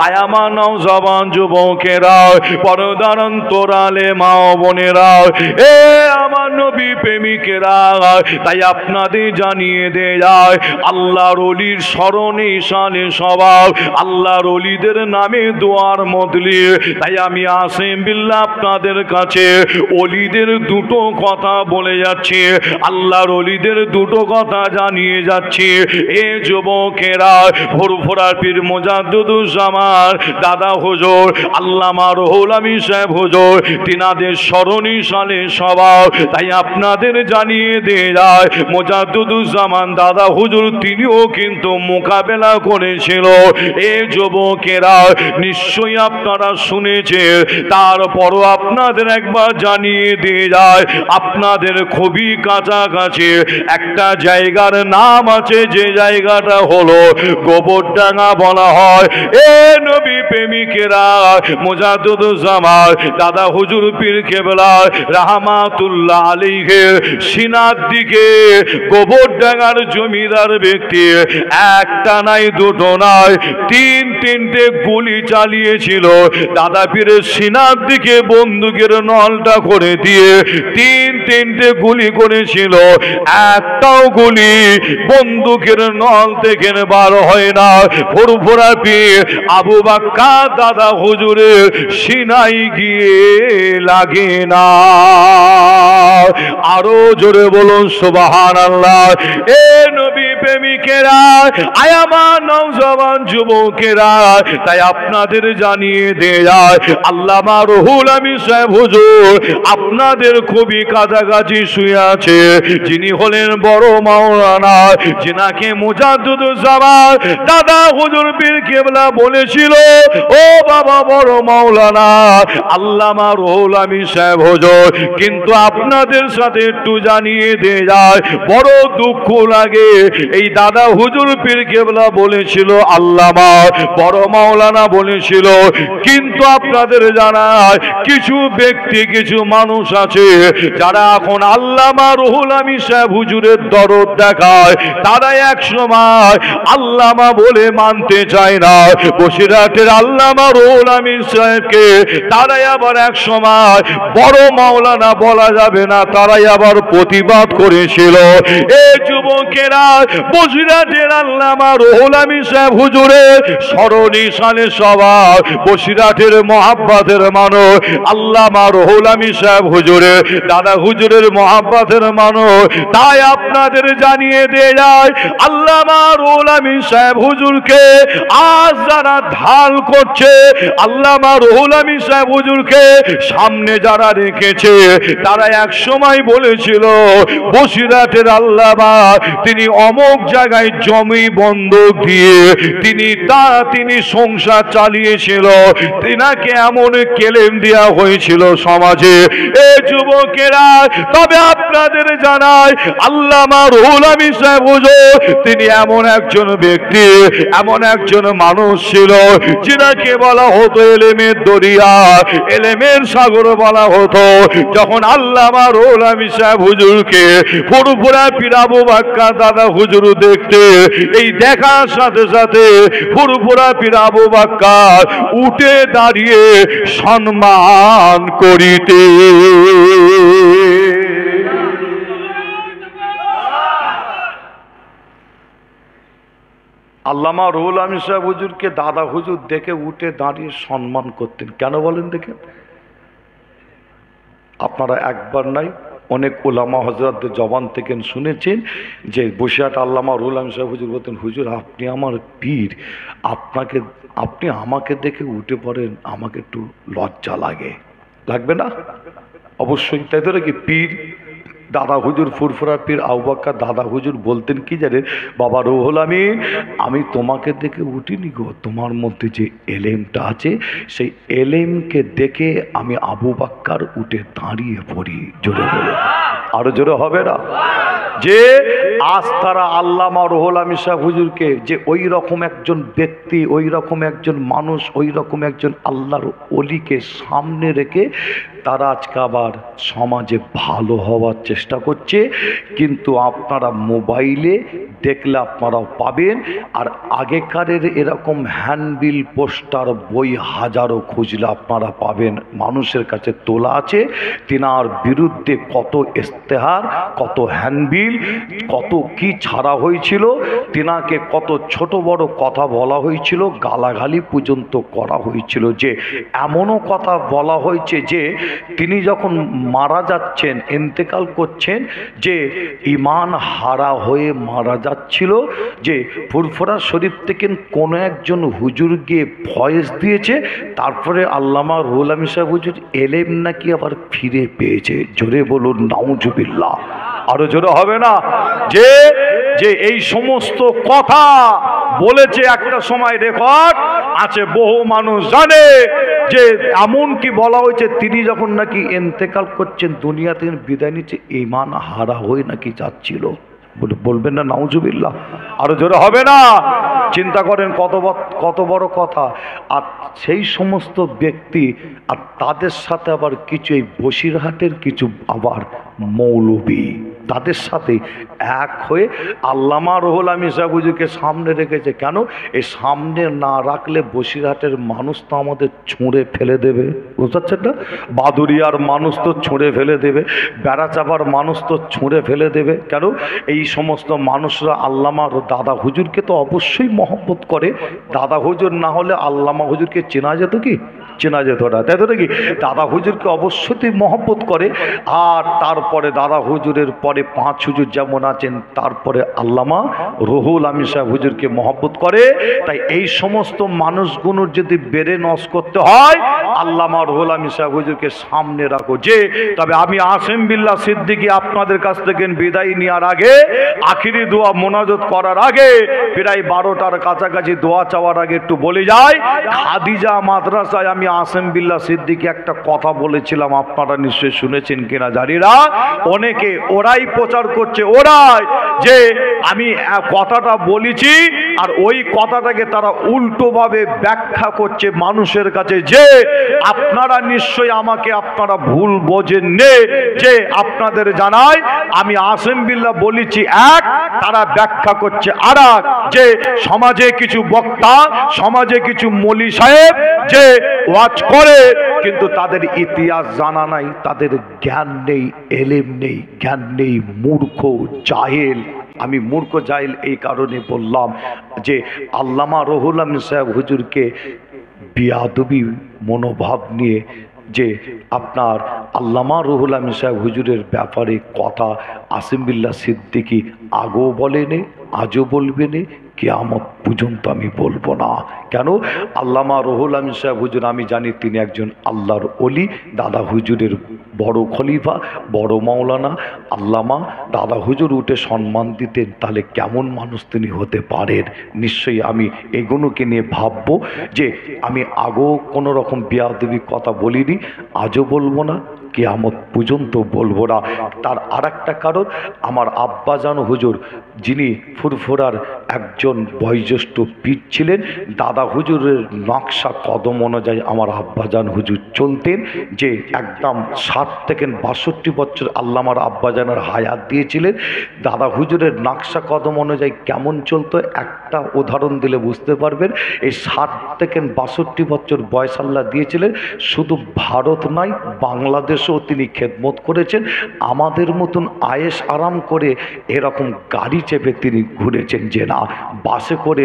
আয়ামা নওজওয়ান যুবকেরা, পর্দার অন্তরালে মা বোনেরা, এ আমার নবী প্রেমিকেরা, তাই আপনাদের জানিয়ে দেয় আল্লাহর ওলির স্মরণে শানে স্বভাব, আল্লাহর ওলিদের নামে দোয়ার মদলি। তাই আমি আসিম বিল্লাহ আপনাদের কাছে ওলিদের দুটো কথা বলে যাচ্ছি, আল্লাহর ওলিদের দুটো কথা জানিয়ে যাচ্ছি। এ যুবকেরা, ফুরফুরার পীর মুজাদ্দিদুজ্জামান দাদা হুজুর আল্লামা রুহুল আমিন সাহেব হুজুর, তিনাদের স্মরণে শানে স্বভাব। তাই আপনাদের জানিয়ে দিয়ে যায় মুজাদ্দিদুজ্জামান দাদা হুজুর তিনিও কিন্তু মোকাবেলা করেছিল। এ যুবকেরা, নিশ্চয়ই আপনারা শুনেছেন, তারপরও আপনাদের একবার জানিয়ে দিয়ে যায় আপনাদের খুবই কাছাকাছি একটা জায়গার নাম আছে, যে জায়গাটা হলো গোবরডাঙ্গা বলা হয়। এ নবী প্রেমিকেরা, মুজাদ্দিদুজ্জামান দাদা হুজুর পীর কেবলা রাহমাতুল্লাহ আলাইহি সিনার দিকে গোবরডাঙ্গার জমিদার ব্যক্তি একটা নাই দুটো নাই তিনটে গুলি চালিয়েছিল। দাদা পীরের সিনার দিকে বন্দুকের নলটা করে দিয়ে তিনটে গুলি করেছিল, একটাও গুলি বন্দুকের নল থেকে বার হয় না। ফুরফুরা পীর আবু বাক্কার দাদা হুজুরের সিনাই গিয়ে লাগে না। আরো জোরে বলুন সুবহানাল্লাহ। এ নবী প্রেমিকেরা, আয় আমার নওজওয়ান যুবকেরা, তাই আপনাদের জানিয়ে দেয়া যায় আল্লামা রুহুল আমিন সাহেব হুজুর আপনাদের খুবই কাছাকাছি শুয়ে আছে, যিনি হলেন বড় মাওলানা, যিনাকে মুজাদ্দিদুজ্জামান দাদা হুজুর পীর কেবলা বলেছিল, ও বাবা বড় মাওলানা আল্লামা রুহুল আমিন সাহেব হুজুর। কিন্তু আপনাদের সাথে একটু জানিয়ে দিয়ে যায়, বড় দুঃখ লাগে, এই দাদা হুজুর পীর কেবলা বলেছিল আল্লামা বড় মাওলানা বলেছিল, কিন্তু আপনাদের জানায় কিছু ব্যক্তি কিছু মানুষ আছে যারা এখন আল্লামা রুহুল আমিন সাহেব হুজুরের দরদ দেখায়, তারা এক সময় আল্লামা বলে মানতে চায় না। বসিরহাটের আল্লামা রুহুল আমিন সাহেবকে তারাই আবার এক সময় বড় মাওলানা বলা যাবে না, তারাই আবার প্রতিবাদ করেছিল। এ যুবকেরা, বসিরহাটের আল্লামা রুহুল আমিন সাহেব হুজুরের স্মরণী সালে সবার বসিরহাটের মহাব্বতের মানুষ আল্লামা রুহুল আমিন সাহেব হুজুরের দাদা হুজুরের মহাব্বতের মানুষ। তাই আপনাদের জানিয়ে দিয়ে যায়, আল্লামা রুহুল আমিন সাহেব হুজুরকে আজ যারা ঢাল করছে, আল্লামা রুহুল আমিন সাহেব হুজুরকে সামনে যারা রেখেছে, তারা এক সময় বলেছিল বসিরহাটের আল্লামা তিনি অমুক জায়গায় জমি বন্ধক দিয়ে তিনি সংসার চালিয়েছিল, তিনাকে এমন কেলেম দেওয়া হয়েছিল সমাজে। এ যুবকেরা, তবে আপনাদের জানাই আল্লামা রুহুল আমিন সাহেব হুজুর তিনি এমন একজন ব্যক্তি, এমন একজন মানুষ ছিল, যিনাকে বলা হতো এলেমের দরিয়া, এলেমের সাগর বলা হতো। যখন আল্লামা রুহুল আমিন সাহেব হুজুরকে ফুরফুরা পীর আবু বাক্কার দাদা হুজুর দেখতে, এই দেখার সাথে সাথে ফুরফুরা পীর আবু বাক্কার উঠে দাঁড়িয়ে সম্মান করিতে। আল্লামা রুহুল আমিন সাহেব হুজুরকে দাদা হুজুর দেখে উঠে দাঁড়িয়ে সম্মান করতেন। কেন বলেন দেখেন? আপনারা একবার নাই অনেক ওলামা হযরতদের জবান থেকে শুনেছেন যে বসিরহাট আল্লামা রুহুল আমিন সাহেব হুজুর বলতেন, হুজুর আপনি আমার পীর, আপনি আমাকে দেখে উঠে পড়েন, আমাকে একটু লজ্জা লাগে, লাগবে না? অবশ্যই, তাই তো নাকি? পীর দাদা হুজুর ফুরফুরা পীর আবু বাক্কার দাদা হুজুর বলতেন কি জানেন, বাবা রুহুল আমিন আমি তোমাকে দেখে উঠিনি গো, তোমার মধ্যে যে এলেমটা আছে সেই এলেমকে দেখে আমি আবু বাক্কার উঠে দাঁড়িয়ে পড়ি। জোরে বলে, আরো জোরে হবে না? যে আজ তারা আল্লামা রুহুল আমিন সাহেব হুজুরকে যে ওই রকম একজন ব্যক্তি, ওই রকম একজন মানুষ, ওই রকম একজন আল্লাহর ওলিকে সামনে রেখে তারা আজকে আবার সমাজে ভালো হওয়ার চেষ্টা করছে। কিন্তু আপনারা মোবাইলে দেখলে আপনারাও পাবেন, আর আগেকারের এরকম হ্যান্ডবিল পোস্টার বই হাজারো খুঁজলে আপনারা পাবেন, মানুষের কাছে তোলা আছে তিনার বিরুদ্ধে কত ইস্তেহার, কত হ্যান্ডবিল, কত কি ছাড়া হয়েছিল, তিনাকে কত ছোট বড় কথা বলা হয়েছিল, গালাগালি পর্যন্ত করা হয়েছিল। যে এমনও কথা বলা হয়েছে যে তিনি যখন মারা যাচ্ছেন, ইন্তেকাল করছেন, যে ঈমান হারা হয়ে মারা যাচ্ছিল, যে ফুরফুরা শরীফ থেকে কোনো একজন হুজুর গিয়ে ভয়েস দিয়েছে, তারপরে আল্লামা রুহুল আমিন সাহেব হুজুর এলেম নাকি আবার ফিরে পেয়েছে। জোরে বলুন নাউজুবিল্লাহ, আরো জোরে হবে না? যে যে এই সমস্ত কথা বলেছে, একটা সময় রেকর্ড আছে, বহু মানুষ জানে যে এমন কি বলা হয়েছে তিনি যখন নাকি ইন্তেকাল করছেন, দুনিয়া থেকে বিদায় নিচ্ছে, ঈমান হারা হয়ে নাকি যাচ্ছিল। বলবেন না নাউজুবিল্লাহ, আরো জোরে হবে না? চিন্তা করেন কত বড় কথা। আর সেই সমস্ত ব্যক্তি আর তাদের সাথে আবার কিছু এই বসিরহাটের কিছু আবার মৌলবী তাদের সাথে এক হয়ে আল্লামা রুহুল আমিন সাহেব হুজুরকে সামনে রেখেছে। কেন? এই সামনে না রাখলে বসিরহাটের মানুষ তো আমাদের ছুঁড়ে ফেলে দেবে, বুঝতে পারছেন না? বাদুরিয়ার মানুষ তো ছুঁড়ে ফেলে দেবে, বেড়াচাপার মানুষ তো ছুঁড়ে ফেলে দেবে। কেন? এই সমস্ত মানুষরা আল্লামা দাদা হুজুরকে তো অবশ্যই মহব্বত করে। দাদা হুজুর না হলে আল্লামা হুজুরকে চেনা যেত কি? চেনা যেত না, তাই তো নাকি? দাদা হুজুরকে অবশ্যই মহব্বত করে। আর তারপরে দাদা হুজুরের পরে 5 হুজুর যেমন আছেন, তারপরে আল্লামা রুহুল আমিন সাহেব হুজুরকে মহব্বত করে। তাই এই সমস্ত মানুষগুলোর যদি বেড়ে নস করতে হয়, আল্লামা রুহুল আমিন সাহেব হুজুরকে সামনে রাখো। যে তবে আমি আসিম বিল্লাহ সিদ্দিকী আপনাদের কাছ থেকে বিদায় নেওয়ার আগে, আখিরি দোয়া মোনাজাত করার আগে, প্রায় 12টার কাছাকাছি দোয়া চাওয়ার আগে একটু বলে যাই, খাদিজা মাদ্রাসায় আমি আসিম বিল্লাহ সিদ্দিকী একটা কথা বলেছিলাম, আপনারা নিশ্চয়ই শুনেছেন কিনা জানি না। অনেকে ওরাই প্রচার করছে, ওরাই যে আমি কথাটা বলেছি, আর ওই কথাটাকে তারা উল্টোভাবে ব্যাখ্যা করছে মানুষের কাছে, যে আপনারা নিশ্চয়ই আমাকে আপনারা ভুল বোঝেন নে, যে আপনাদের জানাই আমি আসিম বিল্লাহ বলেছি এক, তারা ব্যাখ্যা করছে আর এক, যে সমাজে কিছু বক্তা, সমাজে কিছু মৌলী সাহেব যে ওয়াজ করে, কিন্তু তাদের ইতিহাস জানা নাই, তাদের জ্ঞান নেই, এলেম নেই, জ্ঞান নেই, মূর্খ জাহেল। আমি মূর্খ জাহেল এই কারণে বললাম যে আল্লামা রুহুল আমিন সাহেব হুজুরকে বিয়াদবি মনোভাব নিয়ে যে আপনার আল্লামা রুহুল আমিন সাহেব হুজুরের ব্যাপারে কথা আসিম বিল্লাহ সিদ্দিকী আগেও বলেনি, আজও বলবে না, কিয়ামত পর্যন্ত আমি বলবো না। কেন? আল্লামা রুহুল আমিন সাহেব হুজুর আমি জানি তিনি একজন আল্লাহর ওলি, দাদা হুজুরের বড় খলিফা, বড় মাওলানা আল্লামা দাদা হুজুর উঠে সম্মান দিতেন, তাহলে কেমন মানুষ তিনি হতে পারেন। নিশ্চয়ই আমি এগুলোকে নিয়ে ভাববো, যে আমি আগেও কোনো রকম বেয়াদবি কথা বলিনি, আজও বলবো না, কিয়ামত পর্যন্ত বলবো না। তার আর একটা কারণ, আমার আব্বাজান হুজুর যিনি ফুরফুরার একজন বয়োজ্যেষ্ঠ পীর ছিলেন, দাদা হুজুরের নকশা কদম অনুযায়ী আমার আব্বাজান হুজুর চলতেন, যে একদম 60 থেকে 62 বছর আল্লাহ আমার আব্বাজানের হায়াত দিয়েছিলেন। দাদা হুজুরের নকশা কদম অনুযায়ী কেমন চলতো একটা উদাহরণ দিলে বুঝতে পারবেন। এই 60 থেকে 62 বছর বয়স আল্লাহ দিয়েছিলেন, শুধু ভারত নয় বাংলাদেশেও তিনি খেদমত করেছেন। আমাদের মতন আয়েশ আরাম করে এরকম গাড়ি চেপে তিনি ঘুরেছেন যে না, বাসে করে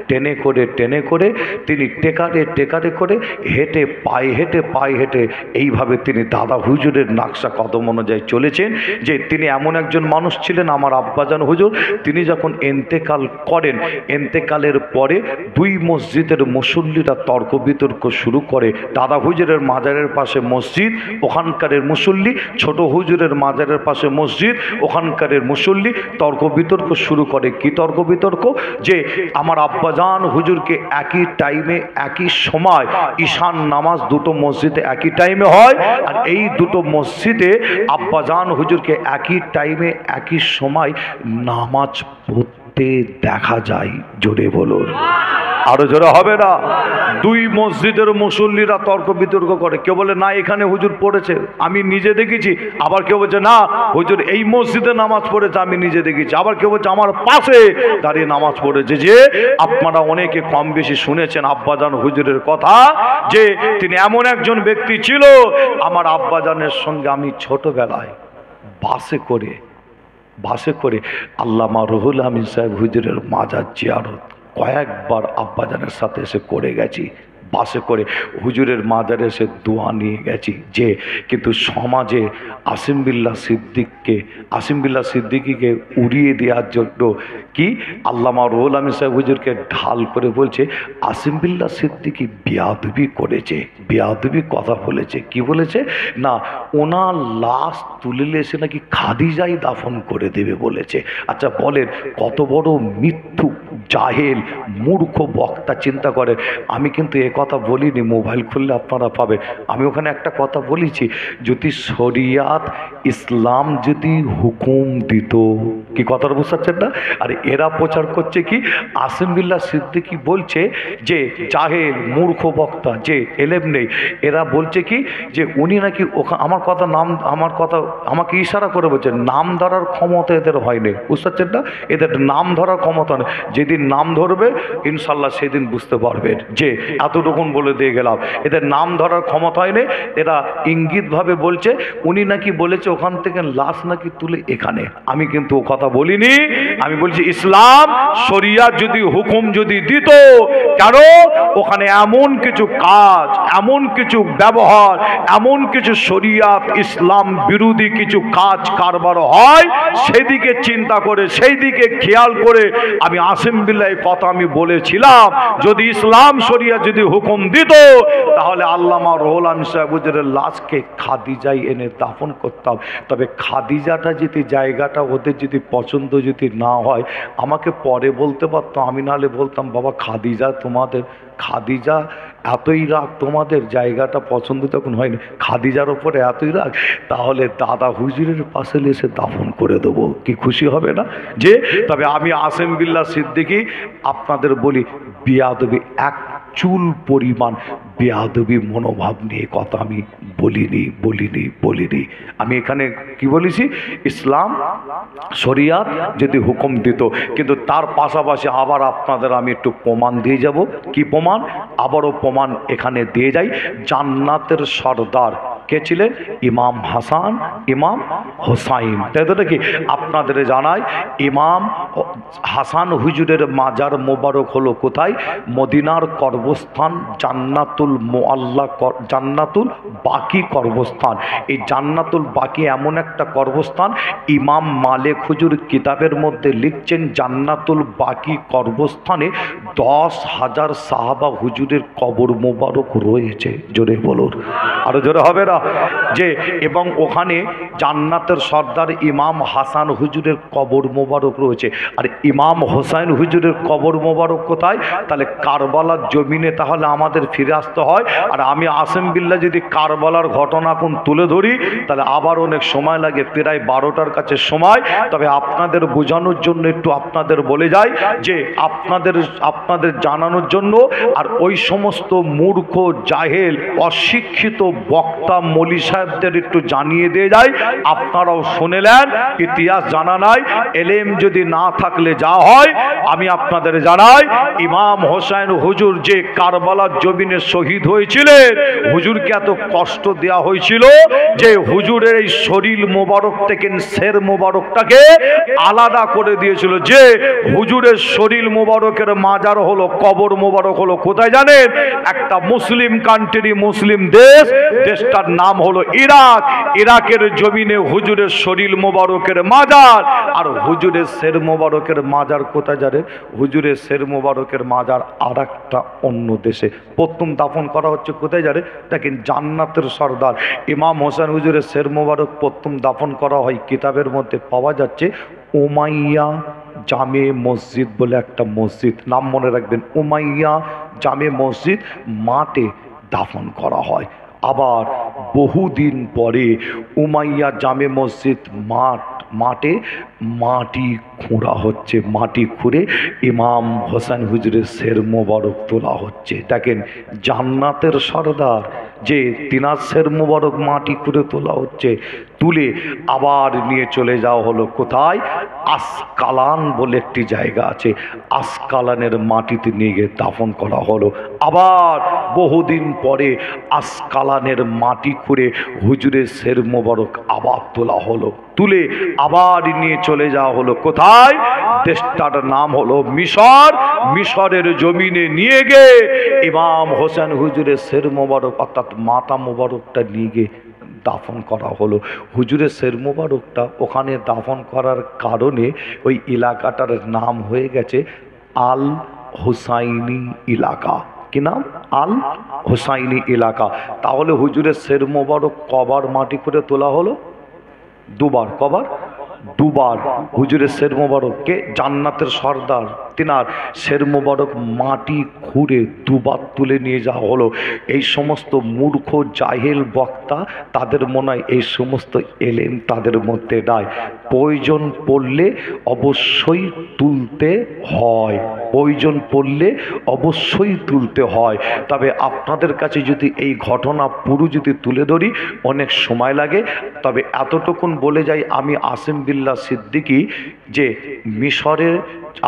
ট্রেনে করে তিনি টেকারে করে হেঁটে পায়ে হেঁটে এইভাবে তিনি দাদা হুজুরের নকশা কদম অনুযায়ী চলেছেন। যে তিনি এমন একজন মানুষ ছিলেন আমার আব্বাজান হুজুর, তিনি যখন ইন্তেকাল করেন, ইন্তেকালের পরে 2 মসজিদের মুসল্লিরা তর্ক বিতর্ক শুরু করে। দাদা হুজুরের মাজারের পাশে মসজিদ, ওখানকারের মুসল্লি, ছোট হুজুরের মাজারের পাশে মসজিদ, ওখানকারের মুসল্লি তর্ক বিতর্ক শুরু করে। কি তর্ক বিতর্ক? যে আমার আব্বাজান হুজুরকে একই টাইমে একই সময় ঈশান নামাজ দুটো মসজিদে একই টাইমে হয়, আর এই দুটো মসজিদে আব্বাজান হুজুরকে একই টাইমে একই সময় নামাজ পড়তে দেখা যায়। জোরে বলুন, আরো জোরে হবে না? 2 মসজিদের মুসল্লিরা তর্ক বিতর্ক করে। কেউ বলে না এখানে হুজুর পড়েছে, আমি নিজে দেখেছি। আবার কেউ বলছে না হুজুর এই মসজিদে নামাজ পড়েছে, আমি নিজে দেখেছি। আবার কেউ বলছে আমার পাশে দাঁড়িয়ে নামাজ পড়েছে। যে আপনারা অনেকে কম বেশি শুনেছেন আব্বাজান হুজুরের কথা, যে তিনি এমন একজন ব্যক্তি ছিল, আমার আব্বাজানের সঙ্গে আমি ছোটবেলায় বাসে করে আল্লামা রুহুল আমিন সাহেব হুজুরের মাজার জিয়ারত কয়েকবার আব্বাজানের সাথে এসে করে গেছি। বাসে করে হুজুরের মাজারে এসে দোয়া নিয়ে গেছি। যে কিন্তু সমাজে আসিম বিল্লাহ সিদ্দিকীকে উড়িয়ে দেওয়ার জন্য কি আল্লামা রুহুল আমিন সাহেব হুজুরকে ঢাল করে বলছে আসিম বিল্লাহ সিদ্দিকী বেয়াদবি করেছে, বেয়াদবি কথা বলেছে। কি বলেছে? না ওনার লাশ তুলে এসে নাকি খাদিজাই দাফন করে দেবে বলেছে। আচ্ছা বলেন কত বড় মিথ্যুক জাহেল মূর্খ বক্তা, চিন্তা করেন। আমি কিন্তু এ কথা বলিনি, মোবাইল খুললে আপনারা পাবেন। আমি ওখানে একটা কথা বলেছি, যদি শরিয়াত ইসলাম যদি হুকুম দিত, কি কথাটা বুঝতে পারছেন না? আর এরা প্রচার করছে কি আসিম বিল্লাহ সিদ্দিকী বলছে যে জাহেল মূর্খ বক্তা, যে এলেম নেই। এরা বলছে কি যে উনি নাকি আমার কথা আমাকে ইশারা করে বলছে নাম ধরার ক্ষমতা এদের হয়নি, বুঝতে পারছেন না? এদের নাম ধরার ক্ষমতা নেই। যেদিন নাম ধরবে ইনশাল্লাহ সেদিন বুঝতে পারবেন যে এতটুকু এতটুকুন বলে দিয়ে গেলাম। এদের নাম ধরার ক্ষমতা হয়নি, এরা ইঙ্গিতভাবে বলছে উনি নাকি বলেছে ওখান থেকে লাশ নাকি তুলে এখানে। আমি কিন্তু ও কথা বলিনি। আমি বলছি ইসলাম শরিয়াত যদি হুকুম যদি দিত, কেন ওখানে এমন কিছু কাজ, এমন কিছু ব্যবহার, এমন কিছু শরিয়াত ইসলাম বিরোধী কিছু কাজ কারবার হয়, সেদিকে চিন্তা করে, সেই দিকে খেয়াল করে আমি আসিম বিল্লাহ কথা আমি বলেছিলাম, যদি ইসলাম শরিয়াত যদি হুকুম দিত তাহলে আল্লামা রুহুল আমিন সাহেব হুজুরের লাশকে খাদিজায় এনে দাফন করতাম। তবে খাদিজাটা যদি জায়গাটা ওদের যদি পছন্দ যদি না হয় আমাকে পরে বলতে পারতো, আমি নাহলে বলতাম বাবা খাদিজা তোমাদের, খাদিজা এতই রাগ তোমাদের, জায়গাটা পছন্দ তখন হয়নি, খাদিজার ওপরে এতই রাগ, তাহলে দাদা হুজুরের পাশে এসে দাফন করে দেবো, কি খুশি হবে না? যে তবে আমি আসিম বিল্লাহ সিদ্দিকী আপনাদের বলি বেয়াদবি, এক চুল পরিমাণ বেয়াদবি মনোভাব নিয়ে কথা আমি বলিনি। আমি এখানে কি বলেছি, ইসলাম শরিয়াত যদি হুকুম দিত, কিন্তু তার পাশাপাশি আবার আপনাদের আমি একটু প্রমাণ দিয়ে যাব। কি প্রমাণ? আবারও প্রমাণ এখানে দিয়ে যাই। জান্নাতের সর্দার কে ছিলেন? ইমাম হাসান, ইমাম হোসাইন, তাই তো নাকি? আপনাদের জানাই ইমাম হাসান হুজুরের মাজার মোবারক হলো কোথায়? মদিনার কর্মস্থান জান্নাতুল মুআল্লা, জান্নাতুল বাকি কর্মস্থান। এই জান্নাতুল বাকি এমন একটা কর্মস্থান, ইমাম মালিক হুজুর কিতাবের মধ্যে লিখছেন জান্নাতুল বাকি কর্মস্থানে 10,000 সাহাবা হুজুরের কবর মোবারক রয়েছে। জোরে বলুন, আরো জোরে হবে না? যে এবং ওখানে জান্নাতের সর্দার ইমাম হাসান হুজুরের কবর মোবারক রয়েছে। আর ইমাম হোসাইন হুজুরের কবর মোবারক কোথায়? তাহলে কারবালার জমিনে তাহলে আমাদের ফিরে আসতে হয়। আর আমি আসিম বিল্লাহ যদি কারবালার ঘটনা কোন তুলে ধরি তাহলে আবার অনেক সময় লাগে, প্রায় 12টার কাছে সময়। তবে আপনাদের বোঝানোর জন্য একটু আপনাদের বলে যাই, যে আপনাদের জানানোর জন্য, আর ওই সমস্ত মূর্খ জাহেল অশিক্ষিত বক্তা মৌলী সাহেবদের একটু জানিয়ে দিয়ে যায়, আপনারাও শুনেলেন, ইতিহাস জানা নাই, এলেম যদি না থাকলে যা হয়। আমি আপনাদের জানাই, ইমাম হোসেন হুজুর যে কারবালার জমিনে শহীদ হয়েছিলেন, হুজুরকে এত কষ্ট দেওয়া হয়েছিল যে হুজুরের এই শরীর মোবারক থেকে শের মোবারকটাকে আলাদা করে দিয়েছিল। যে হুজুরের শরীর মোবারকের মাজার হলো, কবর মোবারক হলো কোথায় জানেন? একটা মুসলিম কান্ট্রি, মুসলিম দেশ, দেশটার নাম হলো ইরাক। ইরাকের জমিনে হুজুরের শরীর মোবারকের মাজার। আর হুজুরের শের মোবারকের মাজার কোথায় জানেন? হুজুরের শের মোবারকের মাজার আর একটা অন্য দেশে। প্রথম দাফন করা হচ্ছে কোথায় জানেন? দেখেন, জান্নাতের সর্দার ইমাম হোসেন হুজুরের শের মোবারক প্রথম দাফন করা হয়, কিতাবের মধ্যে পাওয়া যাচ্ছে উমাইয়া জামে মসজিদ বলে একটা মসজিদ, নাম মনে রাখবেন, উমাইয়া জামে মসজিদ মাঠে দাফন করা হয়। আবার বহুদিন পরে উমাইয়া জামে মসজিদ মাঠে মাটি খোঁড়া হচ্ছে, মাটি খুঁড়ে ইমাম হোসেন হুজুরের শের মোবারক তোলা হচ্ছে। দেখেন, জান্নাতের সর্দার যে তিনার শের মোবারক মাটি খুঁড়ে তোলা হচ্ছে, তুলে আবার নিয়ে চলে যাওয়া হলো কোথায়? আসকালান বলে একটি জায়গা আছে, আসকালানের মাটিতে নিয়ে গিয়ে দাফন করা হলো। আবার বহুদিন পরে আসকালানের মাটি খুঁড়ে হুজুরের শের মোবারক আবার তোলা হলো, তুলে আবার নিয়ে চলে যাওয়া হলো কোথায়? দেশটার নাম হলো মিশর। মিশরের জমিনে নিয়ে গিয়ে ইমাম হোসেন হুজুরের শের মোবারক অর্থাৎ মাথা মোবারকটা নিয়ে গিয়ে দাফন করা হলো। হুজুরের শের মোবারকটা ওখানে দাফন করার কারণে ওই এলাকাটার নাম হয়ে গেছে আল হুসাইনি এলাকা। কি নাম? আল হুসাইনি এলাকা। তাহলে হুজুরের শের মোবারক কবার মাটি করে তোলা হলো? দুবার। কবার? দুবার। হুজুরের শের মোবারককে জান্নাতের সর্দার তিনার শের মোবারক মাটি খুঁড়ে দুবার তুলে নিয়ে যাওয়া হলো। এই সমস্ত মূর্খ জাহেল বক্তা, তাদের মনে হয় এই সমস্ত এলেম তাদের মধ্যে নাই। প্রয়োজন পড়লে অবশ্যই তুলতে হয়, প্রয়োজন পড়লে অবশ্যই তুলতে হয়। তবে আপনাদের কাছে যদি এই ঘটনা পুরো যদি তুলে ধরি অনেক সময় লাগে। তবে এতটুকুন বলে যাই, আমি আসিম বিল্লাহ সিদ্দিকী যে মিশরের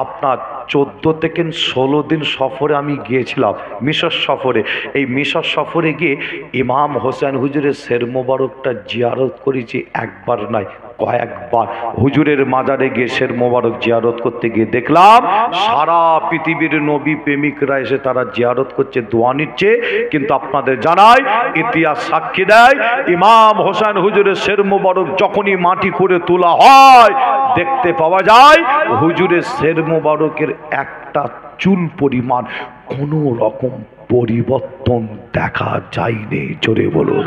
আপনার 14 থেকে 16 দিন সফরে আমি গিয়েছিলাম, মিশর সফরে। এই মিশর সফরে গিয়ে ইমাম হোসেন হুজুরের শের মোবারকটা জিয়ারত করেছি, একবার নয় কয়েকবার। হুজুরের মাজারে গিয়ে শের মোবারক জিয়ারত করতে গিয়ে দেখলাম সারা পৃথিবীর নবী প্রেমিকরা এসে তারা জিয়ারত করছে, দোয়া নিচ্ছে। কিন্তু আপনাদের জানাই, ইতিহাস সাক্ষী দেয়, ইমাম হোসেন হুজুরের শের মোবারক যখনই মাটি করে তোলা হয়, দেখতে পাওয়া যায় হুজুরের শের মোবারকের একটা চুল পরিমাণ কোনো রকম পরিবর্তন দেখা যায়নি। জোরে বলুন,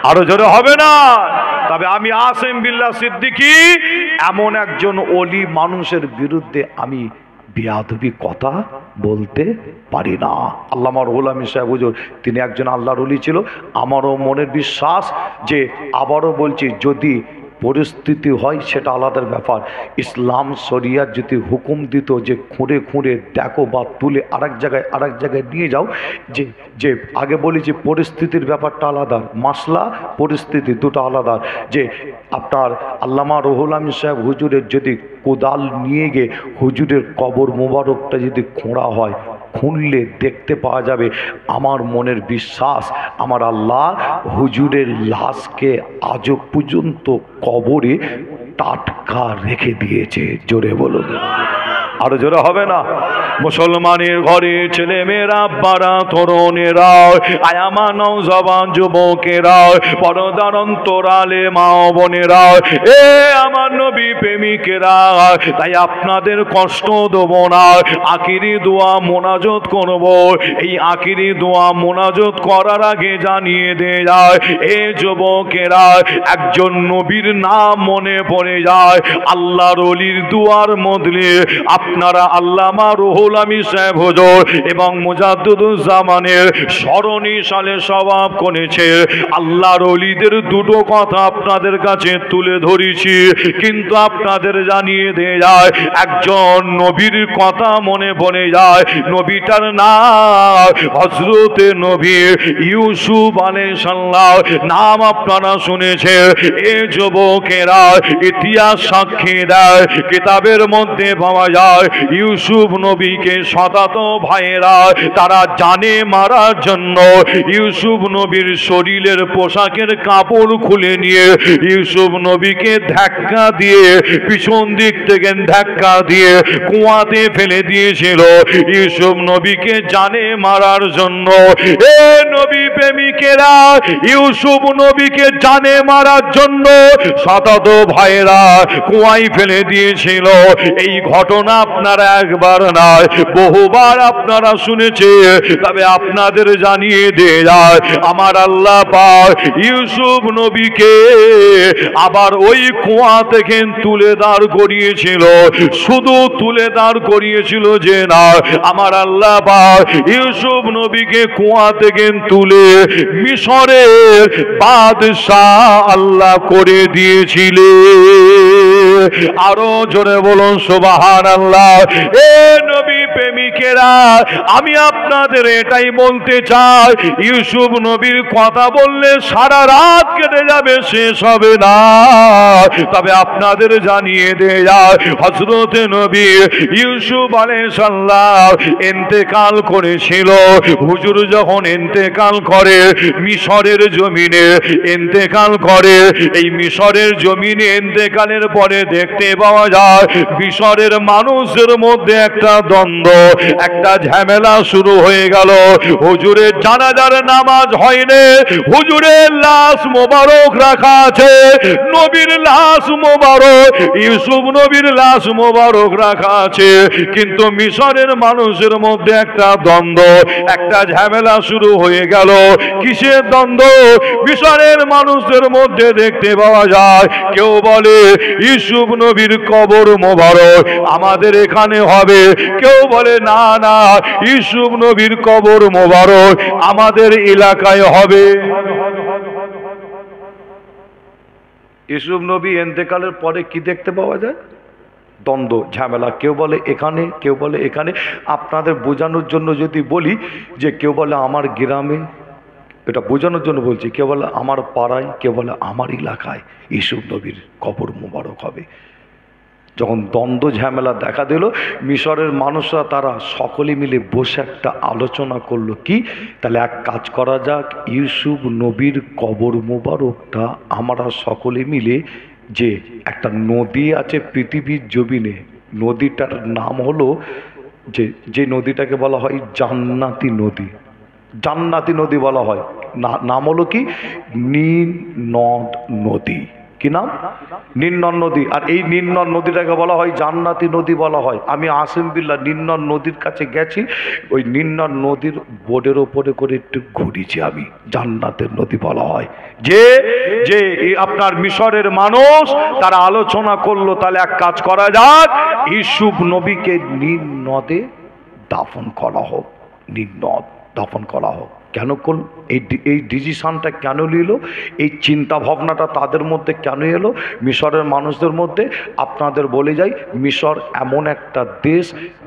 আরো জোরে হবে না? তবে আমি আসিম বিল্লাহ সিদ্দিকী এমন একজন ওলি মানুষের বিরুদ্ধে আমি বেয়াদবি কথা বলতে পারি না। আল্লামা রুহুল আমিন সাহেব হুজুর তিনি একজন আল্লাহর ওলি ছিল। আমারও মনের বিশ্বাস যে, আবারও বলছি, যদি পরিস্থিতি হয় সেটা আলাদা ব্যাপার। ইসলাম শরিয়াত যদি হুকুম দিত যে খুঁড়ে খুঁড়ে দেখো বা তুলে আরেক জায়গায় নিয়ে যাও, যে যে আগে বলি যে পরিস্থিতির ব্যাপারটা আলাদা, মাসলা পরিস্থিতি দুটো আলাদা। যে আপনার আল্লামা রুহুল আমিন সাহেব হুজুরের যদি কোদাল নিয়ে গিয়ে হুজুরের কবর মোবারকটা যদি খোঁড়া হয়, খুঁড়লে দেখতে পাওয়া যাবে, আমার মনের বিশ্বাস আমার আল্লাহ হুজুরের লাশকে আজও পর্যন্ত কবরে টাটকা রেখে দিয়েছে। জোরে বলুন, আরো জোরে হবে না? মুসলমানের ঘরে ছেলে মেয়েরা, বাড়া তরুণেরা, আয়ামা নওজওয়ান যুবকেরা, পর্দার অন্তরালে মা বোনেরা, এ আমার নবী প্রেমিকেরা, তাই আপনাদের কষ্ট দেব না। আখিরি দোয়া মোনাজাত করব। এই আখিরি দোয়া মোনাজাত করার আগে জানিয়ে দে যায়, এ যুবকেরা, একজন নবীর নাম মনে পড়ে যায়, আল্লাহর ওলির দুয়ার মধ্যে আপনারা আল্লামা রুহুল আমিন সাহেব হুজুর এবং মুজাদ্দিদুজ্জামানের স্মরণী সালে সওয়াব করেছে। আল্লাহর ওলিদের দুটো কথা আপনাদের কাছে তুলে ধরেছি, কিন্তু আপনাদের জানিয়ে দিয়ে যায়, একজন নবীর কথা মনে পড়ে যায়। নবীটার নাম হযরতে নবী ইউসুফ আলাইহিস সালাম, নাম আপনারা শুনেছেন। এ যুবকেরা, ইতিহাস সাক্ষী দেয়, কিতাবের মধ্যে পাওয়া যায় ইউসুফ নবীকে শতাত ভাইয়েরা তারা জানে মারার জন্য ইউসুফ নবীর শরীরের পোশাকের কাপড় খুলে নিয়ে ইউসুফ নবীকে ধাক্কা দিয়ে, পিছন দিক থেকে ধাক্কা দিয়ে কুয়াতে ফেলে দিয়েছিল ইউসুফ নবীকে জানে মারার জন্য। এ নবী প্রেমিকেরা, ইউসুফ নবীকে জানে মারার জন্য শতাত ভাইয়েরা কুয়ায় ফেলে দিয়েছিল। এই ঘটনা আপনারা একবার নয় বহুবার আপনারা শুনেছেন, তবে আপনাদের জানিয়ে দিয়ে যায়, আমার আল্লাহ পাক ইউসুফ নবীকে আবার ওই কুয়া থেকে তুলে দাঁড় করিয়েছিল। শুধু তুলে দাঁড় করিয়েছিল যে না, আমার আল্লাহ পাক ইউসুফ নবীকে কুয়া থেকে তুলে মিশরের বাদশাহ আল্লাহ করে দিয়েছিলেন। আরো জোরে বলুন সুবহানাল্লাহ। এ নবী প্রেমিকেরা, আমি আপনাদের এটাই বলতে চাই, ইউসুফ নবীর কথা বললে সারা রাত কেটে যাবে, শেষ হবে না। তবে আপনাদের জানিয়ে দেয়া, হযরতে নবী ইউসুফ আলাইহিস সালাম ইন্তেকাল করেছিল। হুজুর যখন ইন্তেকাল করে মিশরের জমিনে ইন্তেকাল করে, এই মিশরের জমিনে ইন্তেকালের পরে দেখতে পাওয়া যায় মিশরের মানুষের মধ্যে একটা দ্বন্দ্ব, একটা ঝামেলা শুরু হয়ে গেল। হুজুরের জানাজার নামাজ হয়নি, হুজুরের লাশ মোবারক রাখা আছে, নবীর লাশ মোবারক, ইউসুফ নবীর লাশ মোবারক রাখা আছে, কিন্তু মিশরের মানুষের মধ্যে একটা দ্বন্দ্ব, একটা ঝামেলা শুরু হয়ে গেল। কিসের দ্বন্দ্ব? মিশরের মানুষের মধ্যে দেখতে পাওয়া যায়, কেউ বলে ইউসুফ নবীর কবর মোবারক আমাদের এখানে হবে, কেউ বলে না না ইউসুফ নবীর কবর মোবারক আমাদের এলাকায় হবে। ইউসুফ নবী ইন্তেকালের পরে কি দেখতে পাওয়া যায়? দ্বন্দ্ব, ঝামেলা, কেউ বলে এখানে, কেউ বলে এখানে। আপনাদের বোঝানোর জন্য যদি বলি যে কেউ বলে আমার গ্রামে, এটা বোঝানোর জন্য বলছি, কেউ বলে আমার পাড়ায়, কেউ বলে আমার এলাকায় ইউসুফ নবীর কবর মোবারক হবে। যখন দ্বন্দ্ব ঝামেলা দেখা দিল, মিশরের মানুষরা তারা সকলে মিলে বসে একটা আলোচনা করলো, কি তাহলে এক কাজ করা যাক, ইউসুফ নবীর কবর মোবারকটা আমরা সকলে মিলে, যে একটা নদী আছে পৃথিবীর জমিনে, নদীটার নাম হলো, যে নদীটাকে বলা হয় জান্নাতি নদী, জান্নাতি নদী বলা হয়, নাম হলো কি নীল নদ নদী। কি নাম? নীলনদ নদী। আর এই নীলনদ নদীটাকে বলা হয় জান্নাতি নদী বলা হয়। আমি আসিম বিল্লাহ নীলনদ নদীর কাছে গেছি, ওই নীলনদ নদীর বোর্ডের ওপরে করে একটু ঘুরেছি আমি, জান্নাতের নদী বলা হয়। যে যে আপনার মিশরের মানুষ তারা আলোচনা করলো, তাহলে এক কাজ করা যাক, ইউসুফ নবীকে নীল নদে দাফন করা হোক, নীল নদ দাফন করা হোক। কেন করল এই ডিসিশনটা, কেন নিল এই চিন্তা ভাবনাটা তাদের মধ্যে, কেন এলো মিশরের মানুষদের মধ্যে? আপনাদের বলে যাই, মিশর এমন একটা দেশ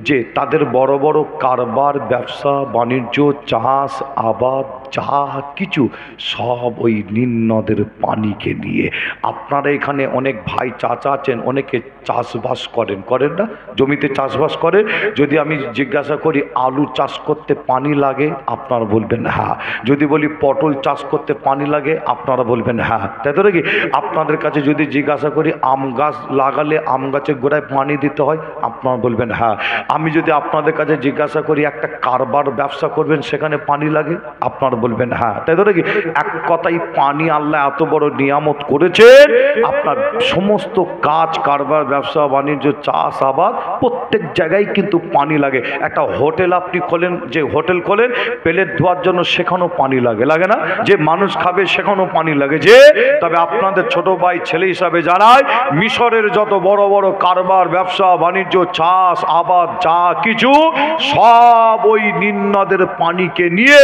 যে তাদের বড় বড় কারবার, ব্যবসা বাণিজ্য, চাষ আবাদ যা কিছু সব ওই নীল নদের পানিকে নিয়ে। আপনারা এখানে অনেক ভাই চাচা আছেন, অনেকে চাষবাস করেন না, জমিতে চাষবাস করে। যদি আমি জিজ্ঞাসা করি আলু চাষ করতে পানি লাগে, আপনারা বলবেন হ্যাঁ। যদি বলি পটল চাষ করতে পানি লাগে, আপনারা বলবেন হ্যাঁ, তাই তো নাকি? আপনাদের কাছে যদি জিজ্ঞাসা করি আম গাছ লাগালে আম গাছের গোড়ায় পানি দিতে হয়, আপনারা বলবেন হ্যাঁ। আমি যদি আপনাদের কাছে জিজ্ঞাসা করি একটা কারবার ব্যবসা করবেন, সেখানে পানি লাগে, আপনারা বলবেন হ্যাঁ, তাই তো নাকি? এক কথাই পানি আল্লাহ এত বড় নিয়ামত করেছেন, আপনার সমস্ত কাজ কারবার, ব্যবসা বাণিজ্য, চাষ আবাদ প্রত্যেক জায়গায় কিন্তু পানি লাগে। একটা হোটেল আপনি খোলেন, যে হোটেল খোলেন প্লেট ধোয়ার জন্য, সেখানেও পানি লাগে, লাগে না? যে মানুষ খাবে সেখানেও পানি লাগে। যে তবে আপনাদের ছোট ভাই ছেলে হিসাবে জানায়, মিশরের যত বড় বড় কারবার, ব্যবসা বাণিজ্য, চাষ আবাদ যা কিছু সব ওই নীল নদের পানিকে নিয়ে।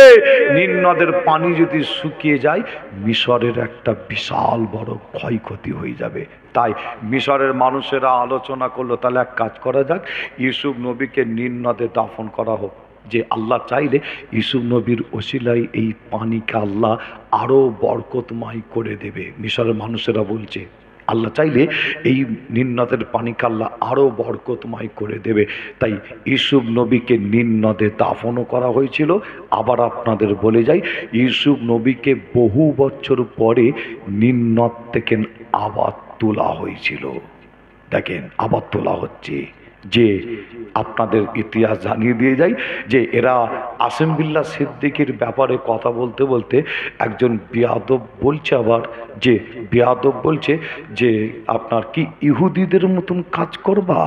নীল নদের পানি যদি শুকিয়ে যায়, মিশরের একটা বিশাল বড় ক্ষয়ক্ষতি হয়ে যাবে। তাই মিশরের মানুষেরা আলোচনা করলো, তাহলে এক কাজ করা যাক, ইউসুফ নবীকে নীল নদে দাফন করা হোক। যে আল্লাহ চাইলে ইউসুফ নবীর ওসিলায় এই পানিকে আল্লাহ আরও বরকতময় করে দেবে। মিশরের মানুষেরা বলছে আল্লাহ চাইলে এই নীল নদের পানিকে আল্লাহ আরও বরকতময় করে দেবে। তাই ইউসুফ নবীকে নীল নদে দাফনও করা হয়েছিল। আবার আপনাদের বলে যাই, ইউসুফ নবীকে বহু বছর পরে নীল নদ থেকে আবার তোলা হয়েছিল। দেখেন আবার তোলা হচ্ছে। যে আপনাদের ইতিহাস জানিয়ে দিয়ে যায় যে এরা আসিম বিল্লাহ সিদ্দিকীর ব্যাপারে কথা বলতে বলতে একজন বেয়াদব বলছে, আবার যে বেয়াদব বলছে যে আপনার কি ইহুদিদের মতন কাজ করবা,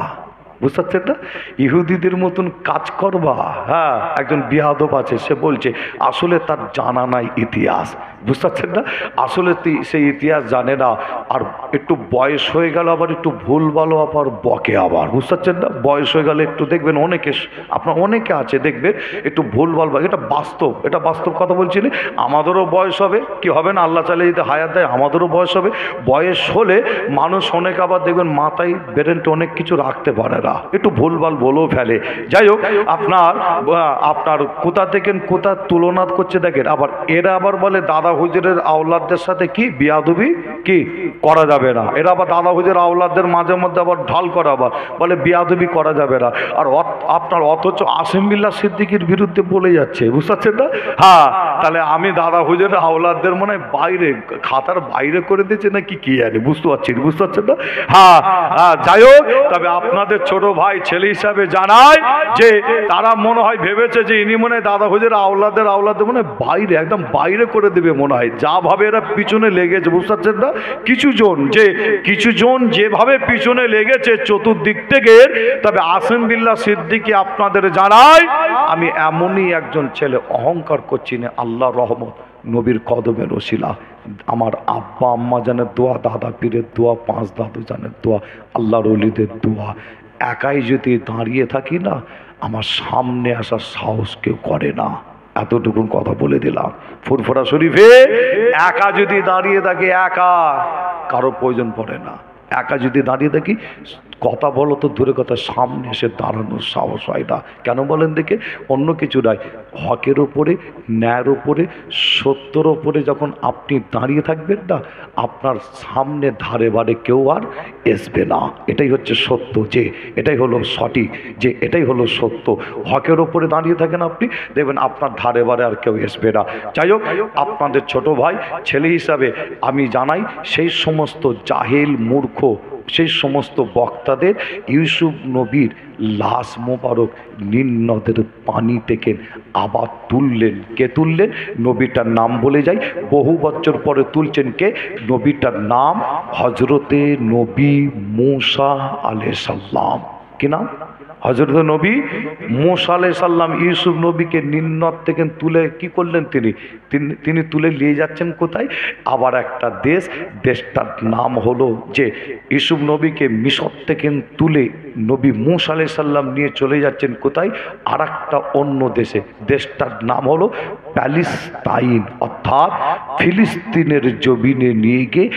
বুঝতে পারছেন না? ইহুদিদের মতন কাজ করবা। হ্যাঁ, একজন বেয়াদব আছে, সে বলছে আসলে তার জানা নাই ইতিহাস, বুঝতে পারছেন না? আসলে সেই ইতিহাস জানে না, আর একটু বয়স হয়ে গেল আবার একটু ভুল ভালো আবার বকে আবার, বুঝতে পারছেন না? বয়স হয়ে গেলে একটু দেখবেন অনেকে, আপনার অনেকে আছে দেখবেন একটু ভুল ভাল, এটা বাস্তব, এটা বাস্তব কথা বলছিলেন। আমাদেরও বয়স হবে, কি হবে না, আল্লাহ চাইলে যদি হায়াত দেয় আমাদেরও বয়স হবে। বয়স হলে মানুষ অনেক আবার দেখবেন মাথায় ব্রেনটা অনেক কিছু রাখতে পারে না, একটু ভুলভাল বলেও ফেলে। যাই হোক, আপনার কোথা থেকে কোথা তুলনা করছে দেখেন। আবার এরা আবার বলে দাদা হুজুরের আওলাদদের সাথে কি বিয়াদবি কি করা যাবে না। এরা আবার দাদা হুজুরের আওলাদদের মাঝে মধ্যে আবার ঢাল করা, আবার বলে বিয়াদবি করা যাবে না। আর আপনার অথচ আসিম বিল্লাহ সিদ্দিকীর বিরুদ্ধে বলে যাচ্ছে, বুঝতে পারছেন না? হ্যাঁ, তাহলে আমি দাদা হুজুরের আওলাদদের মনে হয় বাইরে, খাতার বাইরে করে দিয়েছে নাকি কি জানি, বুঝতে পারছেন না? হ্যাঁ হ্যাঁ, যাই হোক, তবে আপনাদের ছোট ভাই ছেলে হিসাবে জানায় যে তারা মনে হয় ভেবেছে যে ইনি মনে হয় দাদা হুজুরের আওলাদের মনে হয় বাইরে, একদম বাইরে করে দেবে মনে হয়, যা ভাবে এরা পিছনে লেগেছে, বুঝতে পারছেন না? কিছুজন যেভাবে পিছনে লেগেছে চতুর্দিক থেকে। তবে আসিম বিল্লাহ সিদ্দিকী আপনাদের জানায়, আমি এমনই একজন ছেলে, অহংকার করছি না, আল্লাহর রহমত, নবীর কদমের ওসিলা, আমার আব্বা আম্মা জানের দোয়া, দাদা পীরের দোয়া, 5 দাদু জানের দোয়া, আল্লাহর ওলিদের দোয়া, একাই যদি দাঁড়িয়ে থাকি না, আমার সামনে আসার সাহস কেউ করে না। এতটুকুন কথা বলে দিলাম। ফুরফুরা শরীফে একা যদি দাঁড়িয়ে থাকে, একা, কারো প্রয়োজন পড়ে না। একা যদি দাঁড়িয়ে থাকি কথা বলো তো দূরে কথা, সামনে এসে দাঁড়ানোর সাহস হয় না। কেন বলেন দেখে? অন্য কিছু নয়, হকের ওপরে, ন্যায়ের ওপরে, সত্যর ওপরে যখন আপনি দাঁড়িয়ে থাকবেন না, আপনার সামনে ধারে বারে কেউ আর আসবে না। এটাই হচ্ছে সত্য, যে এটাই হলো সঠিক, যে এটাই হলো সত্য। হকের ওপরে দাঁড়িয়ে থাকেন আপনি, দেখবেন আপনার ধারে বারে আর কেউ আসবে না। যাই হোক, আপনাদের ছোট ভাই ছেলে হিসাবে আমি জানাই, সেই সমস্ত জাহেল মূর্খ, সেই সমস্ত বক্তাদের ইউসুফ নবীর লাশ মোবারক নীল নদের পানি থেকে আবার তুললেন। কে তুললেন? নবীটার নাম বলে যাই, বহু বছর পরে তুলছেন কে? নবীটার নাম হজরতে নবী মূসা আলাইহিস সালাম। কি নাম? হজরত নবী মূসা আলাইহিস সালাম ইউসুফ নবীকে নীল নদ থেকে তুলে কি করলেন? তিনি তুলে নিয়ে যাচ্ছেন কোথায়? আবার একটা দেশটার নাম হলো, যে ইউসুফ নবীকে মিশর থেকে তুলে নবী মূসা আলাইহিস সালাম নিয়ে চলে যাচ্ছেন কোথায়? আর একটা অন্য দেশে, দেশটার নাম হলো প্যালেস্তাইন, অর্থাৎ ফিলিস্তিনের জমিনে নিয়ে গিয়ে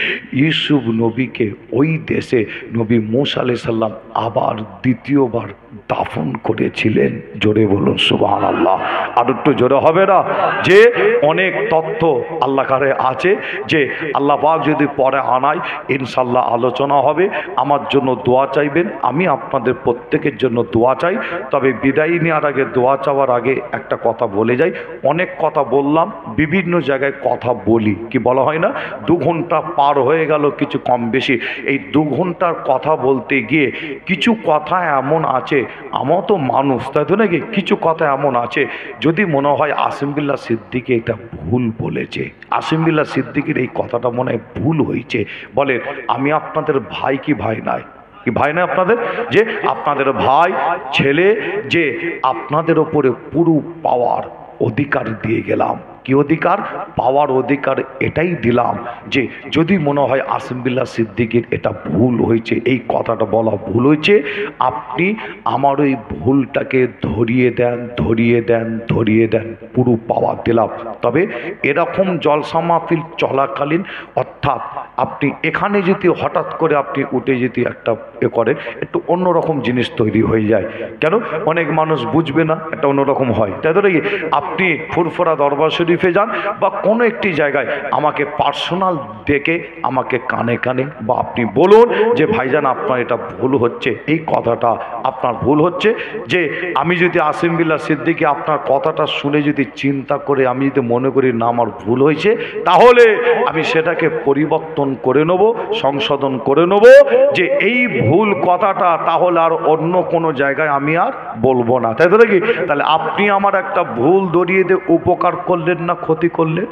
ইউসুফ নবীকে ওই দেশে নবী মূসা আলাইহিস সালাম আবার দ্বিতীয়বার দাফন করেছিলেন। জোরে বলুন সুবহানাল্লাহ। আর একটু জোরে হবে না? যে অনেক তথ্য আল্লাহ কারে আছে, যে আল্লাহ পাক যদি পরে আনায় ইনশাল্লাহ আলোচনা হবে। আমার জন্য দোয়া চাইবেন, আমি আপনাদের প্রত্যেকের জন্য দোয়া চাই। তবে বিদায় নেওয়ার আগে, দোয়া চাওয়ার আগে একটা কথা বলে যাই। অনেক কথা বললাম, বিভিন্ন জায়গায় কথা বলি, কি বলা হয় না, 2 ঘন্টা পার হয়ে গেল কিছু কম বেশি। এই 2 ঘন্টার কথা বলতে গিয়ে কিছু কথা এমন আছে, আমার তো মানুষ, তাই তো নাকি, কিছু কথা এমন আছে যদি মনে হয় আসিম বিল্লাহ সিদ্দিকী এটা ভুল বলেছে, আসিম বিল্লাহ সিদ্দিকীর এই কথাটা মনে হয় ভুল হয়েছে, বলে আমি আপনাদের ভাই কি ভাই নাই? কি ভাই না আপনাদের? যে আপনাদের ভাই ছেলে, যে আপনাদের ওপরে পুরো পাওয়ার অধিকার দিয়ে গেলাম। কি অধিকার? পাওয়ার অধিকার এটাই দিলাম, যে যদি মনে হয় আসিম বিল্লাহ সিদ্দিকীর এটা ভুল হয়েছে, এই কথাটা বলা ভুল হয়েছে, আপনি আমার ওই ভুলটাকে ধরিয়ে দেন, ধরিয়ে দেন, ধরিয়ে দেন, পুরো পাওয়ার দিলাম। তবে এরকম জলসা মাহফিল চলাকালীন, অর্থাৎ আপনি এখানে যদি হঠাৎ করে আপনি উঠে যদি একটা করেন, একটু অন্যরকম জিনিস তৈরি হয়ে যায়। কেন? অনেক মানুষ বুঝবে না, এটা অন্যরকম হয়, তাই তো নাকি? আপনি ফুরফুরা দরবার শরীফে যান বা কোনো একটি জায়গায়, আমাকে পার্সোনাল ডেকে আমাকে কানে কানে বা আপনি বলুন যে ভাইজান আপনার এটা ভুল হচ্ছে, এই কথাটা আপনার ভুল হচ্ছে। যে আমি যদি আসিম বিল্লাহ সিদ্দিকী আপনার কথাটা শুনে যদি চিন্তা করে আমি যদি মনে করি না আমার ভুল হয়েছে, তাহলে আমি সেটাকে পরিবর্তন করে নেব, সংশোধন করে নেব, যে এই ভুল কথাটা তাহলে আর অন্য কোনো জায়গায় আমি আর বলবো না, তাই তো নাকি? তাহলে আপনি আমার একটা ভুল ধরিয়ে দিয়ে উপকার করলেন না ক্ষতি করলেন?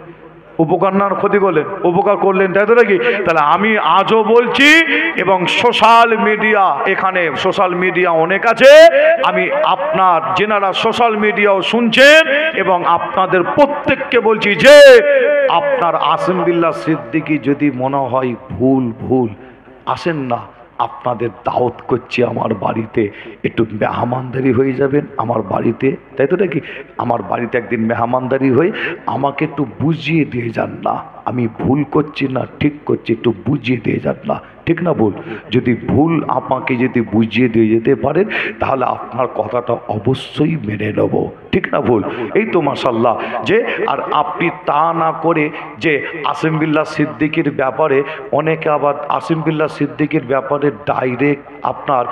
উপকার না ক্ষতি করলেন? উপকার করলেন, তাই তো নাকি? তাহলে আমি আজও বলছি, এবং সোশ্যাল মিডিয়া, এখানে সোশ্যাল মিডিয়া অনেক আছে, আমি আপনার যেনারা সোশ্যাল মিডিয়াও শুনছেন, এবং আপনাদের প্রত্যেককে বলছি যে আপনার আসিম বিল্লাহ সিদ্দিকী যদি মনে হয় ভুল আসেন না, আপনাদের দাওয়াত করছি আমার বাড়িতে, একটু মেহমানদারি হয়ে যাবেন আমার বাড়িতে, তাই তো নাকি? আমার বাড়িতে একদিন মেহমানদারি হয়ে আমাকে একটু বুঝিয়ে দিয়ে যান না, আমি ভুল করছি না ঠিক করছি, একটু বুঝিয়ে দিয়ে যান না, ঠিক না ভুল? যদি ভুল আমাকে যদি বুঝিয়ে দিয়ে যেতে পারেন, তাহলে আপনার কথাটা অবশ্যই মেনে নেব, ঠিক না ভুল? এই তো মাশাআল্লাহ। যে আর আপনি তা না করে যে আসিম বিল্লাহ সিদ্দিকীর ব্যাপারে, অনেকে আবার আসিম বিল্লাহ সিদ্দিকীর ব্যাপারে ডাইরেক্ট আপনার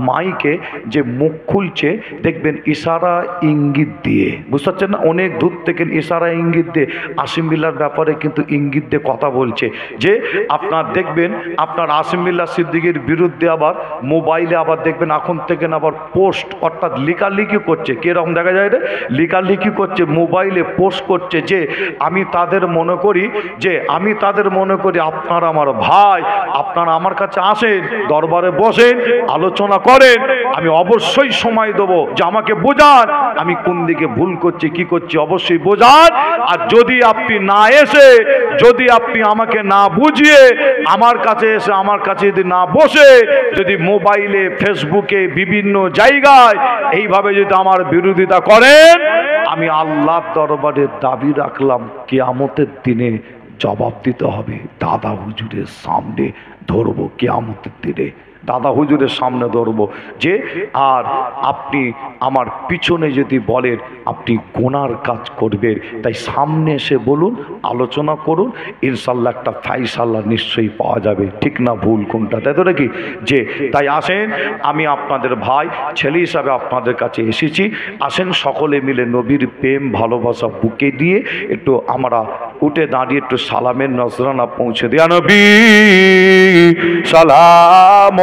মাইকে যে মুখ খুলছে, দেখবেন ইশারা ইঙ্গিত দিয়ে, বুঝতে পারছেন না? অনেক দূর থেকে ইশারা ইঙ্গিত দিয়ে আসিম বিল্লাহর ব্যাপারে কিন্তু ইঙ্গিত দিয়ে কথা বলছে। যে আপনার দেখবেন আপনার আসিম বিল্লাহ সিদ্দিকীর বিরুদ্ধে আবার মোবাইলে আবার দেখবেন এখন থেকে আবার পোস্ট, অর্থাৎ লেখালেখি করছে। কিরকম দেখা যায় রে? লেখালেখি করছে, মোবাইলে পোস্ট করছে, যে আমি তাদের মনে করি, যে আমি তাদের মনে করি আপনারা আমার ভাই, আপনারা আমার কাছে আসেন, দরবারে বসেন, আলোচনা করেন, আমি অবশ্যই সময় দেবো, যে আমাকে বোঝান আমি কোন দিকে ভুল করছি কি করছি, অবশ্যই বোঝান। আর যদি আপনি না এসে, যদি আপনি আমাকে না বুঝিয়ে আমার কাছে এসে, আমার কাছে যদি না বসে, যদি মোবাইলে ফেসবুকে বিভিন্ন জায়গায় এইভাবে যদি আমার বিরোধিতা করেন, আমি আল্লাহর দরবারে দাবি রাখলাম কিয়ামতের দিনে জবাব দিতে হবে দাদা হুজুরের সামনে ধরবো কিয়ামতের দিনে, দাদা হুজুরের সামনে ধরবো যে আর আপনি আমার পিছনে যদি বলেন আপনি গুনার কাজ করবেন, তাই সামনে এসে বলুন, আলোচনা করুন, ইনশাল্লাহ একটা ফাইসাল্লাহ নিশ্চয়ই পাওয়া যাবে। ঠিক না ভুল কোনটা, তাই তো নাকি? যে তাই আসেন, আমি আপনাদের ভাই ছেলে হিসাবে আপনাদের কাছে এসেছি, আসেন সকলে মিলে নবীর প্রেম ভালোবাসা বুকে দিয়ে একটু আমরা উঠে দাঁড়িয়ে একটু সালামের নজরানা পৌঁছে দেয়া। নবী সালাম